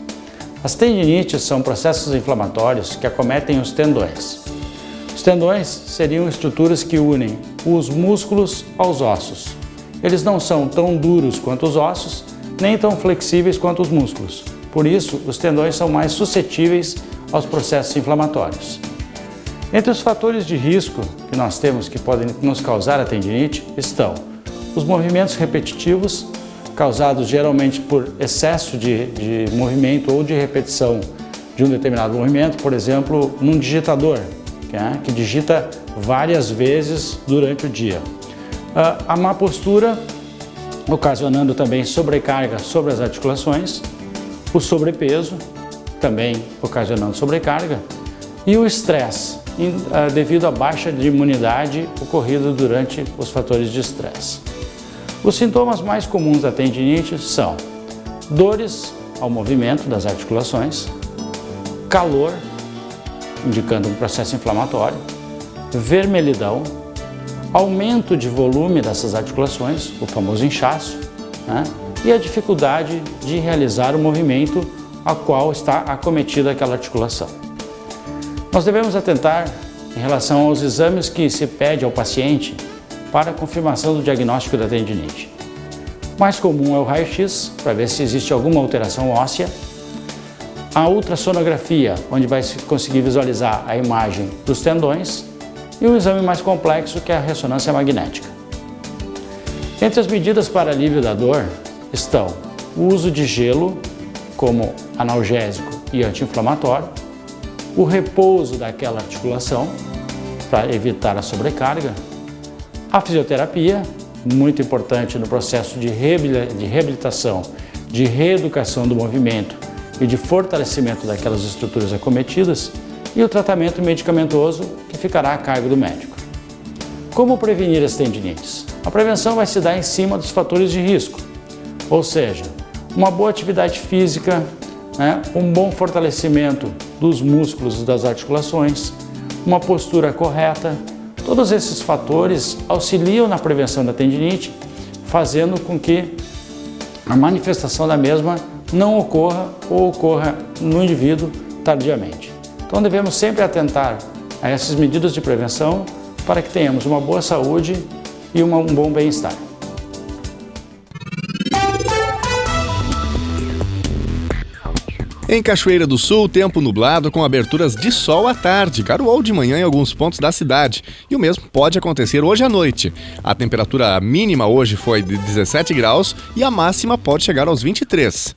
Speaker 15: As tendinites são processos inflamatórios que acometem os tendões. Os tendões seriam estruturas que unem os músculos aos ossos. Eles não são tão duros quanto os ossos, nem tão flexíveis quanto os músculos. Por isso, os tendões são mais suscetíveis aos processos inflamatórios. Entre os fatores de risco que nós temos que podem nos causar a tendinite estão os movimentos repetitivos, causados geralmente por excesso de movimento ou de repetição de um determinado movimento, por exemplo, num digitador, que digita várias vezes durante o dia. A má postura, ocasionando também sobrecarga sobre as articulações, o sobrepeso, também ocasionando sobrecarga, e o estresse, devido à baixa de imunidade ocorrida durante os fatores de estresse. Os sintomas mais comuns da tendinite são dores ao movimento das articulações, calor, indicando um processo inflamatório, vermelhidão, aumento de volume dessas articulações, o famoso inchaço, e a dificuldade de realizar o movimento a qual está acometida aquela articulação. Nós devemos atentar em relação aos exames que se pede ao paciente para a confirmação do diagnóstico da tendinite. O mais comum é o raio-x, para ver se existe alguma alteração óssea, a ultrassonografia, onde vai se conseguir visualizar a imagem dos tendões, e o exame mais complexo, que é a ressonância magnética. Entre as medidas para alívio da dor estão o uso de gelo como analgésico e anti-inflamatório, o repouso daquela articulação para evitar a sobrecarga, a fisioterapia, muito importante no processo de reabilitação, de reeducação do movimento e de fortalecimento daquelas estruturas acometidas, e o tratamento medicamentoso, que ficará a cargo do médico. Como prevenir as tendinites? A prevenção vai se dar em cima dos fatores de risco, ou seja, uma boa atividade física, um bom fortalecimento dos músculos e das articulações, uma postura correta. Todos esses fatores auxiliam na prevenção da tendinite, fazendo com que a manifestação da mesma não ocorra ou ocorra no indivíduo tardiamente. Então devemos sempre atentar a essas medidas de prevenção para que tenhamos uma boa saúde e um bom bem-estar.
Speaker 16: Em Cachoeira do Sul, tempo nublado com aberturas de sol à tarde, garoou de manhã em alguns pontos da cidade. E o mesmo pode acontecer hoje à noite. A temperatura mínima hoje foi de 17 graus e a máxima pode chegar aos 23.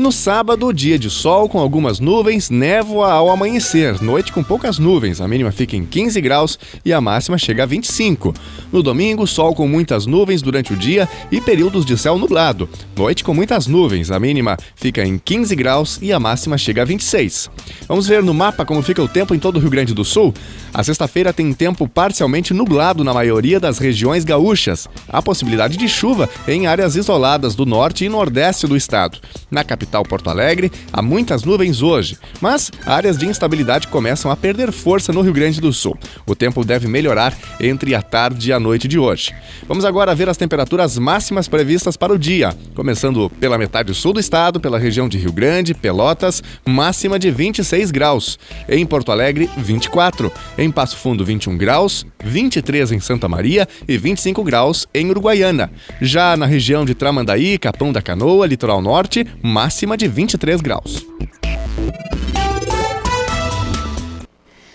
Speaker 16: No sábado, dia de sol com algumas nuvens, névoa ao amanhecer. Noite com poucas nuvens, a mínima fica em 15 graus e a máxima chega a 25. No domingo, sol com muitas nuvens durante o dia e períodos de céu nublado. Noite com muitas nuvens, a mínima fica em 15 graus e a máxima chega a 26. Vamos ver no mapa como fica o tempo em todo o Rio Grande do Sul? A sexta-feira tem tempo parcialmente nublado na maioria das regiões gaúchas. Há possibilidade de chuva em áreas isoladas do norte e nordeste do estado. Na capital Porto Alegre, há muitas nuvens hoje, mas áreas de instabilidade começam a perder força no Rio Grande do Sul. O tempo deve melhorar entre a tarde e a noite de hoje. Vamos agora ver as temperaturas máximas previstas para o dia, começando pela metade sul do estado, pela região de Rio Grande, Pelotas, máxima de 26 graus. Em Porto Alegre, 24. Em Passo Fundo, 21 graus, 23 em Santa Maria e 25 graus em Uruguaiana. Já na região de Tramandaí, Capão da Canoa, litoral norte, máxima de 23 graus.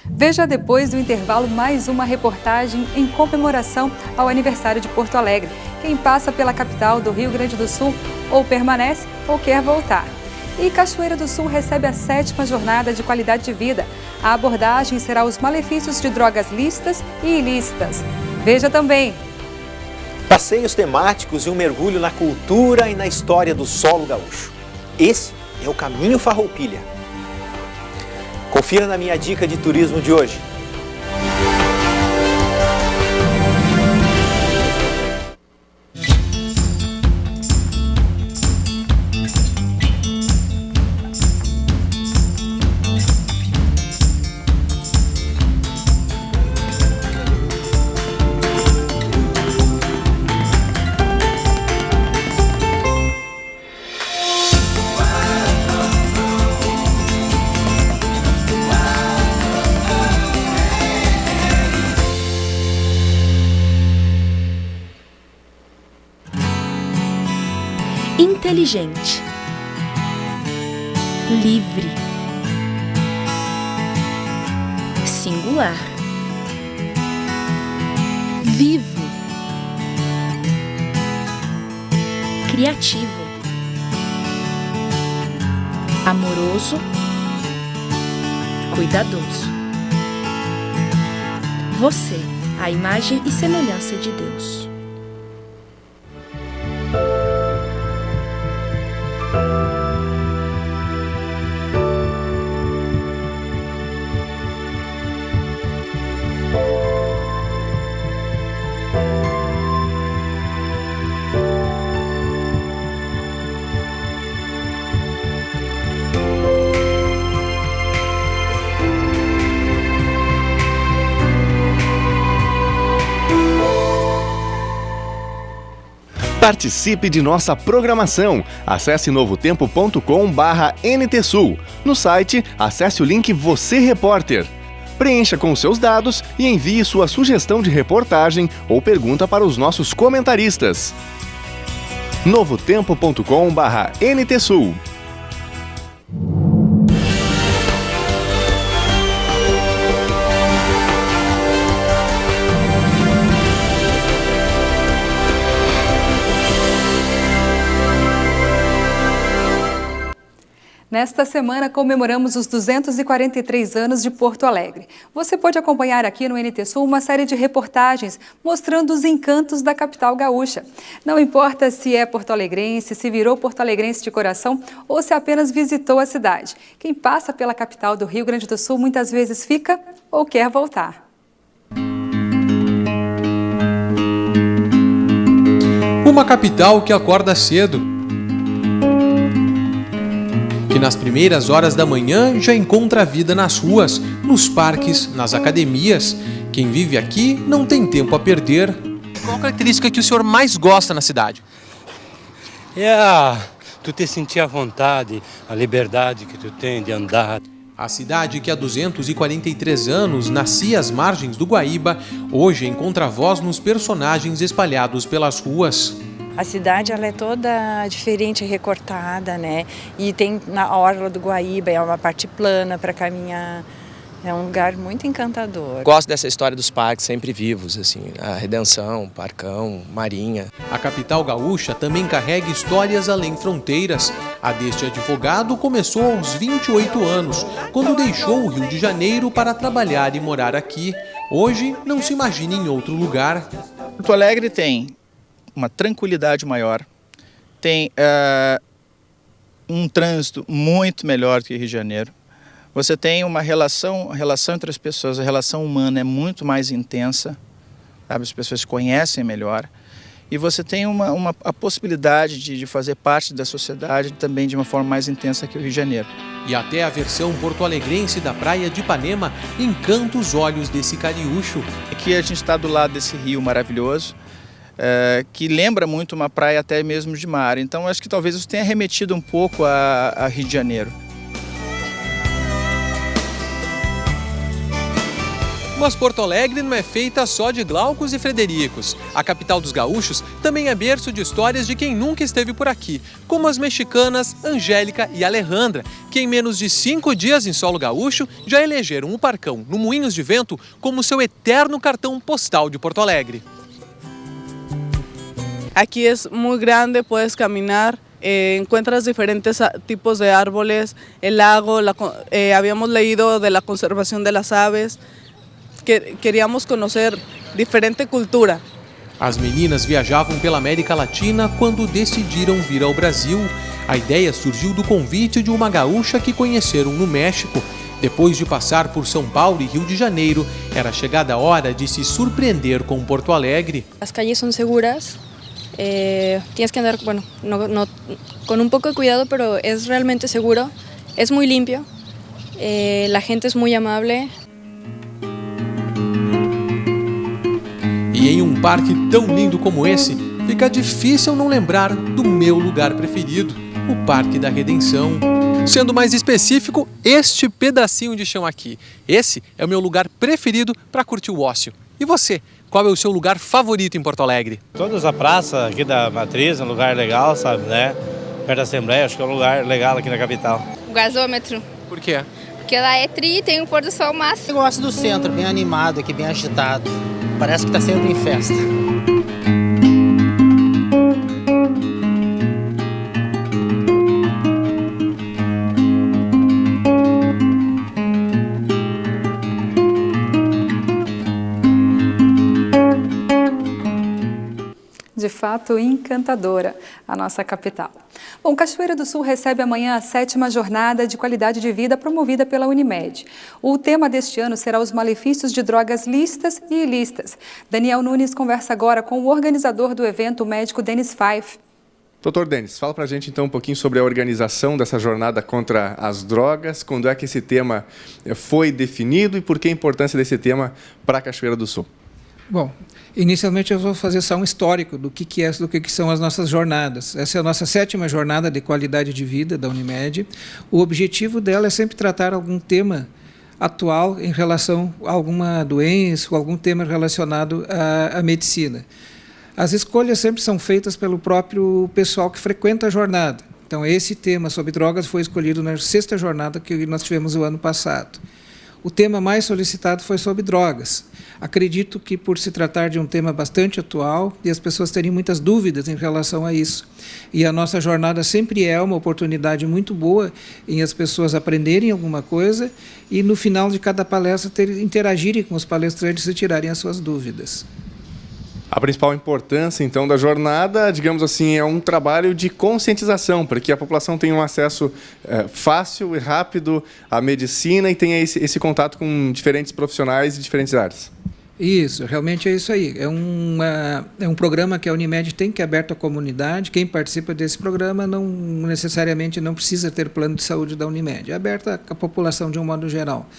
Speaker 1: Veja depois do intervalo mais uma reportagem em comemoração ao aniversário de Porto Alegre. Quem passa pela capital do Rio Grande do Sul ou permanece ou quer voltar. E Cachoeira do Sul recebe a 7ª jornada de qualidade de vida. A abordagem será os malefícios de drogas lícitas e ilícitas. Veja também.
Speaker 6: Passeios temáticos e um mergulho na cultura e na história do solo gaúcho. Esse é o Caminho Farroupilha. Confira na minha dica de turismo de hoje.
Speaker 13: Inteligente, livre, singular, vivo, criativo, amoroso, cuidadoso. Você, a imagem e semelhança de Deus.
Speaker 16: Participe de nossa programação. Acesse novotempo.com/NTSul. No site, acesse o link Você Repórter. Preencha com os seus dados e envie sua sugestão de reportagem ou pergunta para os nossos comentaristas. novotempo.com/NTSul.
Speaker 1: Nesta semana, comemoramos os 243 anos de Porto Alegre. Você pode acompanhar aqui no NTSul uma série de reportagens mostrando os encantos da capital gaúcha. Não importa se é porto-alegrense, se virou porto-alegrense de coração ou se apenas visitou a cidade. Quem passa pela capital do Rio Grande do Sul muitas vezes fica ou quer voltar.
Speaker 17: Uma capital que acorda cedo, que nas primeiras horas da manhã já encontra a vida nas ruas, nos parques, nas academias. Quem vive aqui não tem tempo a perder.
Speaker 18: Qual a característica que o senhor mais gosta na cidade?
Speaker 19: Tu te sentir à vontade, a liberdade que tu tem de andar.
Speaker 17: A cidade que há 243 anos nascia às margens do Guaíba, hoje encontra voz nos personagens espalhados pelas ruas.
Speaker 21: A cidade ela é toda diferente, recortada, né? E tem na orla do Guaíba, é uma parte plana para caminhar. É um lugar muito encantador.
Speaker 10: Gosto dessa história dos parques sempre vivos, assim, a Redenção, Parcão, Marinha.
Speaker 17: A capital gaúcha também carrega histórias além fronteiras. A deste advogado começou aos 28 anos, quando deixou o Rio de Janeiro para trabalhar e morar aqui. Hoje não se imagina em outro lugar.
Speaker 20: Porto Alegre tem uma tranquilidade maior, tem um trânsito muito melhor que o Rio de Janeiro. Você tem uma relação entre as pessoas, a relação humana é muito mais intensa, sabe? As pessoas se conhecem melhor. E você tem a possibilidade de fazer parte da sociedade também de uma forma mais intensa que o Rio de Janeiro.
Speaker 17: E até a versão porto-alegrense da praia de Ipanema encanta os olhos desse cariúcho.
Speaker 20: Aqui a gente está do lado desse rio maravilhoso, que lembra muito uma praia até mesmo de mar. Então acho que talvez isso tenha remetido um pouco a Rio de Janeiro.
Speaker 17: Mas Porto Alegre não é feita só de Glaucos e Fredericos. A capital dos gaúchos também é berço de histórias de quem nunca esteve por aqui, como as mexicanas Angélica e Alejandra, que em menos de 5 dias em solo gaúcho já elegeram o Parcão no Moinhos de Vento como seu eterno cartão postal de Porto Alegre.
Speaker 22: Aqui é muito grande, puedes caminar. Encuentras diferentes tipos de árboles, el lago, habíamos leído de la conservación de las aves. Queríamos conhecer diferente cultura.
Speaker 17: As meninas viajavam pela América Latina quando decidiram vir ao Brasil. A ideia surgiu do convite de uma gaúcha que conheceram no México. Depois de passar por São Paulo e Rio de Janeiro, era chegada a hora de se surpreender com Porto Alegre.
Speaker 21: As calles são seguras. Tienes que andar, bueno, con un poco de cuidado, pero es realmente seguro. Es muy limpio. La gente es muy amable.
Speaker 17: E em um parque tão lindo como esse, fica difícil não lembrar do meu lugar preferido, o Parque da Redenção. Sendo mais específico, este pedacinho de chão aqui. Esse é o meu lugar preferido para curtir o ócio. E você, qual é o seu lugar favorito em Porto Alegre?
Speaker 23: Toda a praça aqui da Matriz é um lugar legal, sabe, né? Perto da Assembleia, acho que é um lugar legal aqui na capital.
Speaker 24: O gasômetro.
Speaker 17: Por quê?
Speaker 24: Porque lá é tri, tem o pôr do sol máximo.
Speaker 25: Eu gosto do centro, bem animado aqui, bem agitado. Parece que está sempre em festa.
Speaker 1: De fato, encantadora a nossa capital. Bom, Cachoeira do Sul recebe amanhã a 7ª Jornada de Qualidade de Vida promovida pela Unimed. O tema deste ano será os malefícios de drogas lícitas e ilícitas. Daniel Nunes conversa agora com o organizador do evento, o médico Denis Fife.
Speaker 16: Doutor Denis, fala pra gente então um pouquinho sobre a organização dessa jornada contra as drogas, quando é que esse tema foi definido e por que a importância desse tema para a Cachoeira do Sul.
Speaker 27: Bom, inicialmente eu vou fazer só um histórico do que são as nossas jornadas. Essa é a nossa 7ª jornada de qualidade de vida da Unimed. O objetivo dela é sempre tratar algum tema atual em relação a alguma doença ou algum tema relacionado à medicina. As escolhas sempre são feitas pelo próprio pessoal que frequenta a jornada. Então, esse tema sobre drogas foi escolhido na 6ª jornada que nós tivemos o ano passado. O tema mais solicitado foi sobre drogas. Acredito que por se tratar de um tema bastante atual e as pessoas terem muitas dúvidas em relação a isso. E a nossa jornada sempre é uma oportunidade muito boa em as pessoas aprenderem alguma coisa e no final de cada palestra interagirem com os palestrantes e tirarem as suas dúvidas.
Speaker 16: A principal importância, então, da jornada, digamos assim, é um trabalho de conscientização, para que a população tenha um acesso fácil e rápido à medicina e tenha esse contato com diferentes profissionais de diferentes áreas.
Speaker 27: Isso, realmente é isso aí. É um programa que a Unimed tem, que é aberto à comunidade. Quem participa desse programa não necessariamente não precisa ter plano de saúde da Unimed. É aberto à população de um modo geral.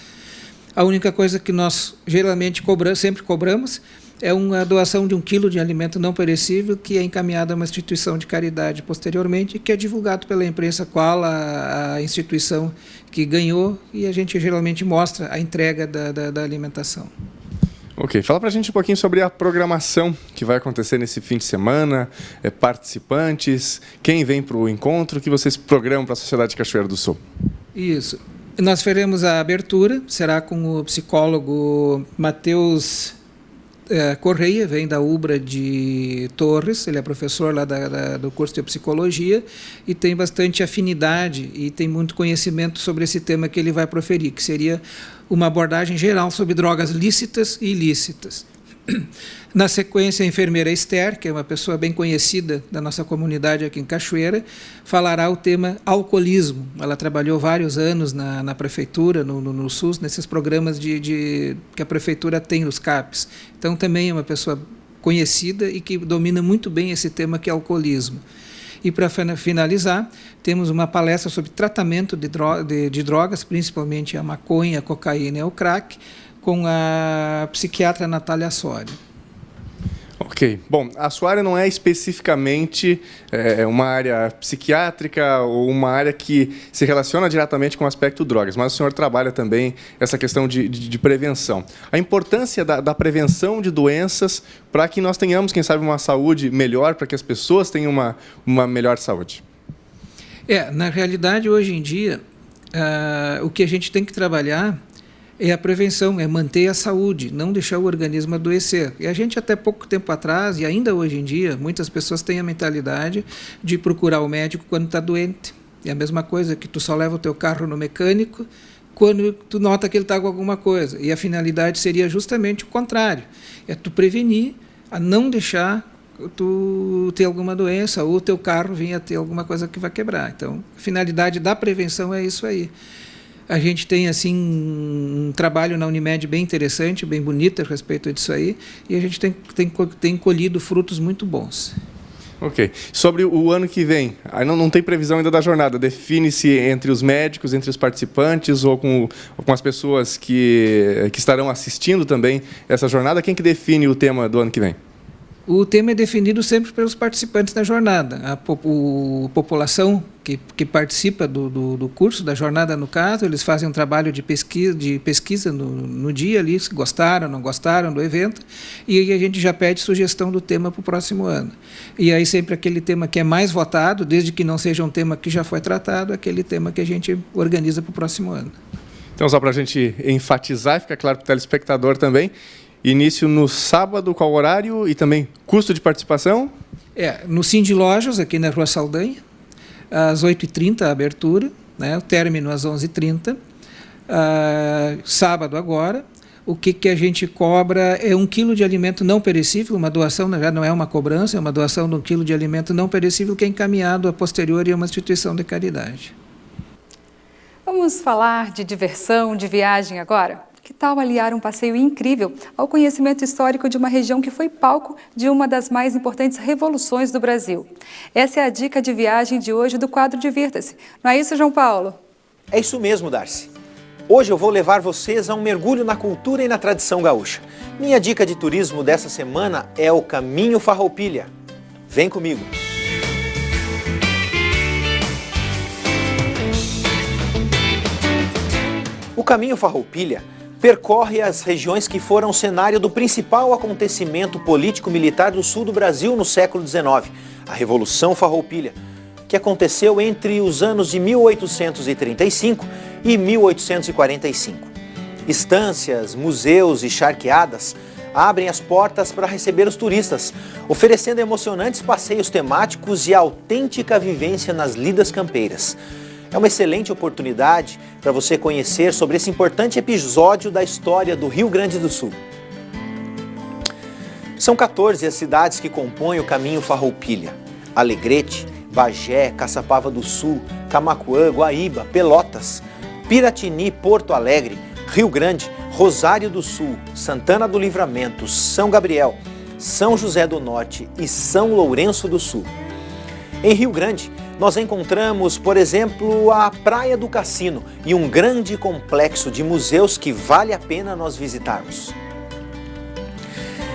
Speaker 27: A única coisa que nós geralmente sempre cobramos é uma doação de 1 quilo de alimento não perecível que é encaminhada a uma instituição de caridade posteriormente, que é divulgado pela imprensa qual a instituição que ganhou, e a gente geralmente mostra a entrega da alimentação.
Speaker 16: Ok, fala pra gente um pouquinho sobre a programação que vai acontecer nesse fim de semana, participantes, quem vem para o encontro, que vocês programam para a Sociedade de Cachoeira do Sul.
Speaker 27: Isso. Nós faremos a abertura, será com o psicólogo Matheus Correia, vem da UBRA de Torres, ele é professor lá do curso de psicologia e tem bastante afinidade e tem muito conhecimento sobre esse tema que ele vai proferir, que seria uma abordagem geral sobre drogas lícitas e ilícitas. Na sequência, a enfermeira Esther, que é uma pessoa bem conhecida da nossa comunidade aqui em Cachoeira, falará o tema alcoolismo. Ela trabalhou vários anos na prefeitura, no SUS, nesses programas que a prefeitura tem nos CAPs. Então, também é uma pessoa conhecida e que domina muito bem esse tema que é alcoolismo. E, para finalizar, temos uma palestra sobre tratamento de drogas, principalmente a maconha, a cocaína e o crack, com a psiquiatra Natália Soares.
Speaker 16: Ok. Bom, a sua área não é especificamente uma área psiquiátrica ou uma área que se relaciona diretamente com o aspecto drogas, mas o senhor trabalha também essa questão de prevenção. A importância da prevenção de doenças para que nós tenhamos, quem sabe, uma saúde melhor, para que as pessoas tenham uma melhor saúde.
Speaker 27: Na realidade, hoje em dia, o que a gente tem que trabalhar é a prevenção, é manter a saúde, não deixar o organismo adoecer. E a gente, até pouco tempo atrás, e ainda hoje em dia, muitas pessoas têm a mentalidade de procurar o médico quando está doente. É a mesma coisa que tu só leva o teu carro no mecânico quando tu nota que ele está com alguma coisa. E a finalidade seria justamente o contrário. É tu prevenir a não deixar tu ter alguma doença ou o teu carro vir a ter alguma coisa que vai quebrar. Então, a finalidade da prevenção é isso aí. A gente tem assim um trabalho na Unimed bem interessante, bem bonito a respeito disso aí, e a gente tem colhido frutos muito bons.
Speaker 16: Ok. Sobre o ano que vem, não tem previsão ainda da jornada, define-se entre os médicos, entre os participantes ou com as pessoas que estarão assistindo também essa jornada. Quem que define o tema do ano que vem?
Speaker 27: O tema é definido sempre pelos participantes da jornada. A população que participa do curso, da jornada no caso, eles fazem um trabalho de pesquisa no dia ali, se gostaram, não gostaram do evento, e aí a gente já pede sugestão do tema para o próximo ano. E aí sempre aquele tema que é mais votado, desde que não seja um tema que já foi tratado, aquele tema que a gente organiza para o próximo ano.
Speaker 16: Então, só para a gente enfatizar, fica claro para o telespectador também, início no sábado, qual horário e também custo de participação?
Speaker 27: No Cindy Lojas, aqui na Rua Saldanha, às 8h30 a abertura, né, o término às 11h30. Sábado agora, o que a gente cobra é 1 quilo de alimento não perecível, uma doação, já não é uma cobrança, é uma doação de 1 quilo de alimento não perecível que é encaminhado a posteriori a uma instituição de caridade.
Speaker 1: Vamos falar de diversão, de viagem agora? Que tal aliar um passeio incrível ao conhecimento histórico de uma região que foi palco de uma das mais importantes revoluções do Brasil? Essa é a dica de viagem de hoje do quadro Divirta-se. Não é isso, João Paulo?
Speaker 6: É isso mesmo, Darcy. Hoje eu vou levar vocês a um mergulho na cultura e na tradição gaúcha. Minha dica de turismo dessa semana é o Caminho Farroupilha. Vem comigo! O Caminho Farroupilha percorre as regiões que foram cenário do principal acontecimento político-militar do sul do Brasil no século XIX, a Revolução Farroupilha, que aconteceu entre os anos de 1835 e 1845. Estâncias, museus e charqueadas abrem as portas para receber os turistas, oferecendo emocionantes passeios temáticos e autêntica vivência nas lidas campeiras. É uma excelente oportunidade para você conhecer sobre esse importante episódio da história do Rio Grande do Sul. São 14 as cidades que compõem o Caminho Farroupilha: Alegrete, Bagé, Caçapava do Sul, Camaquã, Guaíba, Pelotas, Piratini, Porto Alegre, Rio Grande, Rosário do Sul, Santana do Livramento, São Gabriel, São José do Norte e São Lourenço do Sul. Em Rio Grande, nós encontramos, por exemplo, a Praia do Cassino e um grande complexo de museus que vale a pena nós visitarmos.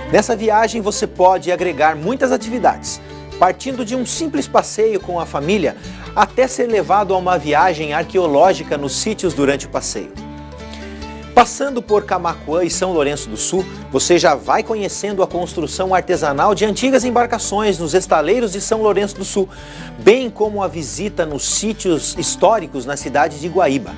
Speaker 6: Nessa viagem você pode agregar muitas atividades, partindo de um simples passeio com a família até ser levado a uma viagem arqueológica nos sítios durante o passeio. Passando por Camaquã e São Lourenço do Sul, você já vai conhecendo a construção artesanal de antigas embarcações nos estaleiros de São Lourenço do Sul, bem como a visita nos sítios históricos na cidade de Guaíba.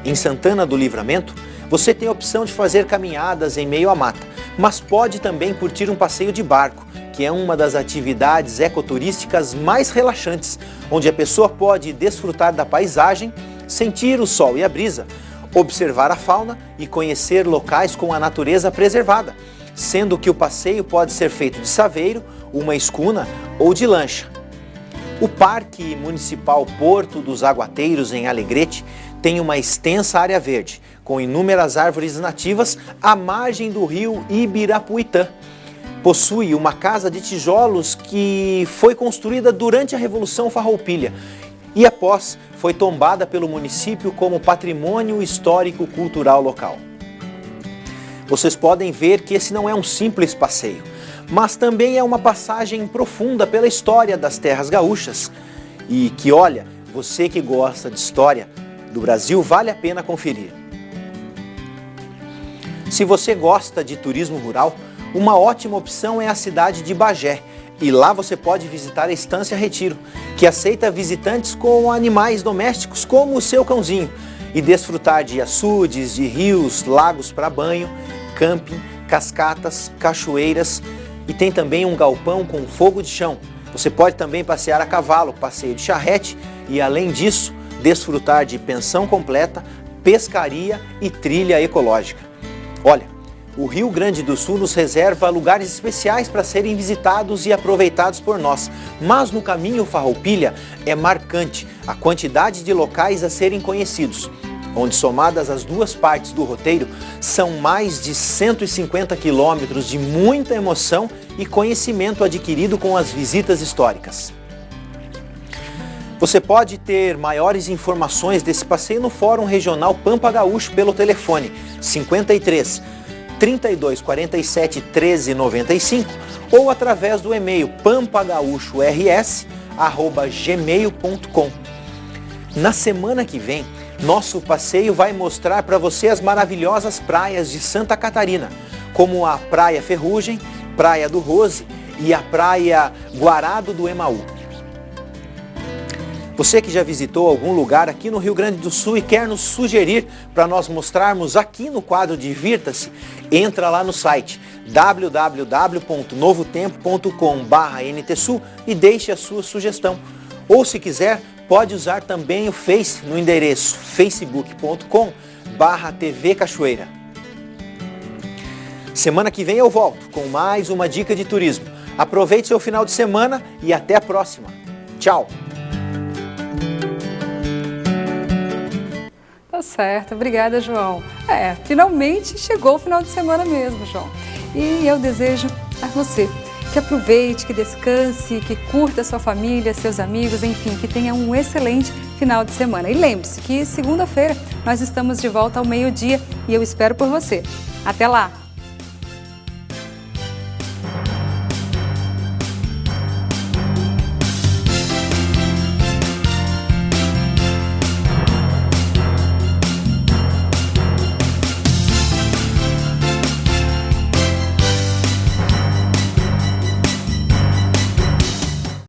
Speaker 6: Em Santana do Livramento, você tem a opção de fazer caminhadas em meio à mata, mas pode também curtir um passeio de barco, que é uma das atividades ecoturísticas mais relaxantes, onde a pessoa pode desfrutar da paisagem, sentir o sol e a brisa, observar a fauna e conhecer locais com a natureza preservada, sendo que o passeio pode ser feito de saveiro, uma escuna ou de lancha. O Parque Municipal Porto dos Aguateiros, em Alegrete, tem uma extensa área verde, com inúmeras árvores nativas à margem do rio Ibirapuitã. Possui uma casa de tijolos que foi construída durante a Revolução Farroupilha e após foi tombada pelo município como patrimônio histórico-cultural local. Vocês podem ver que esse não é um simples passeio, mas também é uma passagem profunda pela história das terras gaúchas e que, olha, você que gosta de história do Brasil, vale a pena conferir. Se você gosta de turismo rural, uma ótima opção é a cidade de Bagé, e lá você pode visitar a Estância Retiro, que aceita visitantes com animais domésticos como o seu cãozinho, e desfrutar de açudes, de rios, lagos para banho, camping, cascatas, cachoeiras, e tem também um galpão com fogo de chão. Você pode também passear a cavalo, passeio de charrete e, além disso, desfrutar de pensão completa, pescaria e trilha ecológica. Olha, o Rio Grande do Sul nos reserva lugares especiais para serem visitados e aproveitados por nós, mas no caminho Farroupilha é marcante a quantidade de locais a serem conhecidos, onde somadas as duas partes do roteiro, são mais de 150 quilômetros de muita emoção e conhecimento adquirido com as visitas históricas. Você pode ter maiores informações desse passeio no Fórum Regional Pampa Gaúcho pelo telefone 53 32 47 13 95 ou através do e-mail pampagaúchors@gmail.com. Na semana que vem, nosso passeio vai mostrar para você as maravilhosas praias de Santa Catarina, como a Praia Ferrugem, Praia do Rose e a Praia Guarado do Emaú. Você que já visitou algum lugar aqui no Rio Grande do Sul e quer nos sugerir para nós mostrarmos aqui no quadro Divirta-se, entra lá no site www.novotempo.com/ntsul e deixe a sua sugestão. Ou se quiser, pode usar também o Face no endereço facebook.com/TV Cachoeira. Semana que vem eu volto com mais uma dica de turismo. Aproveite seu final de semana e até a próxima. Tchau!
Speaker 1: Tá certo, obrigada, João. Finalmente chegou o final de semana mesmo, João. E eu desejo a você que aproveite, que descanse, que curta a sua família, seus amigos, enfim, que tenha um excelente final de semana. E lembre-se que segunda-feira nós estamos de volta ao meio-dia e eu espero por você. Até lá!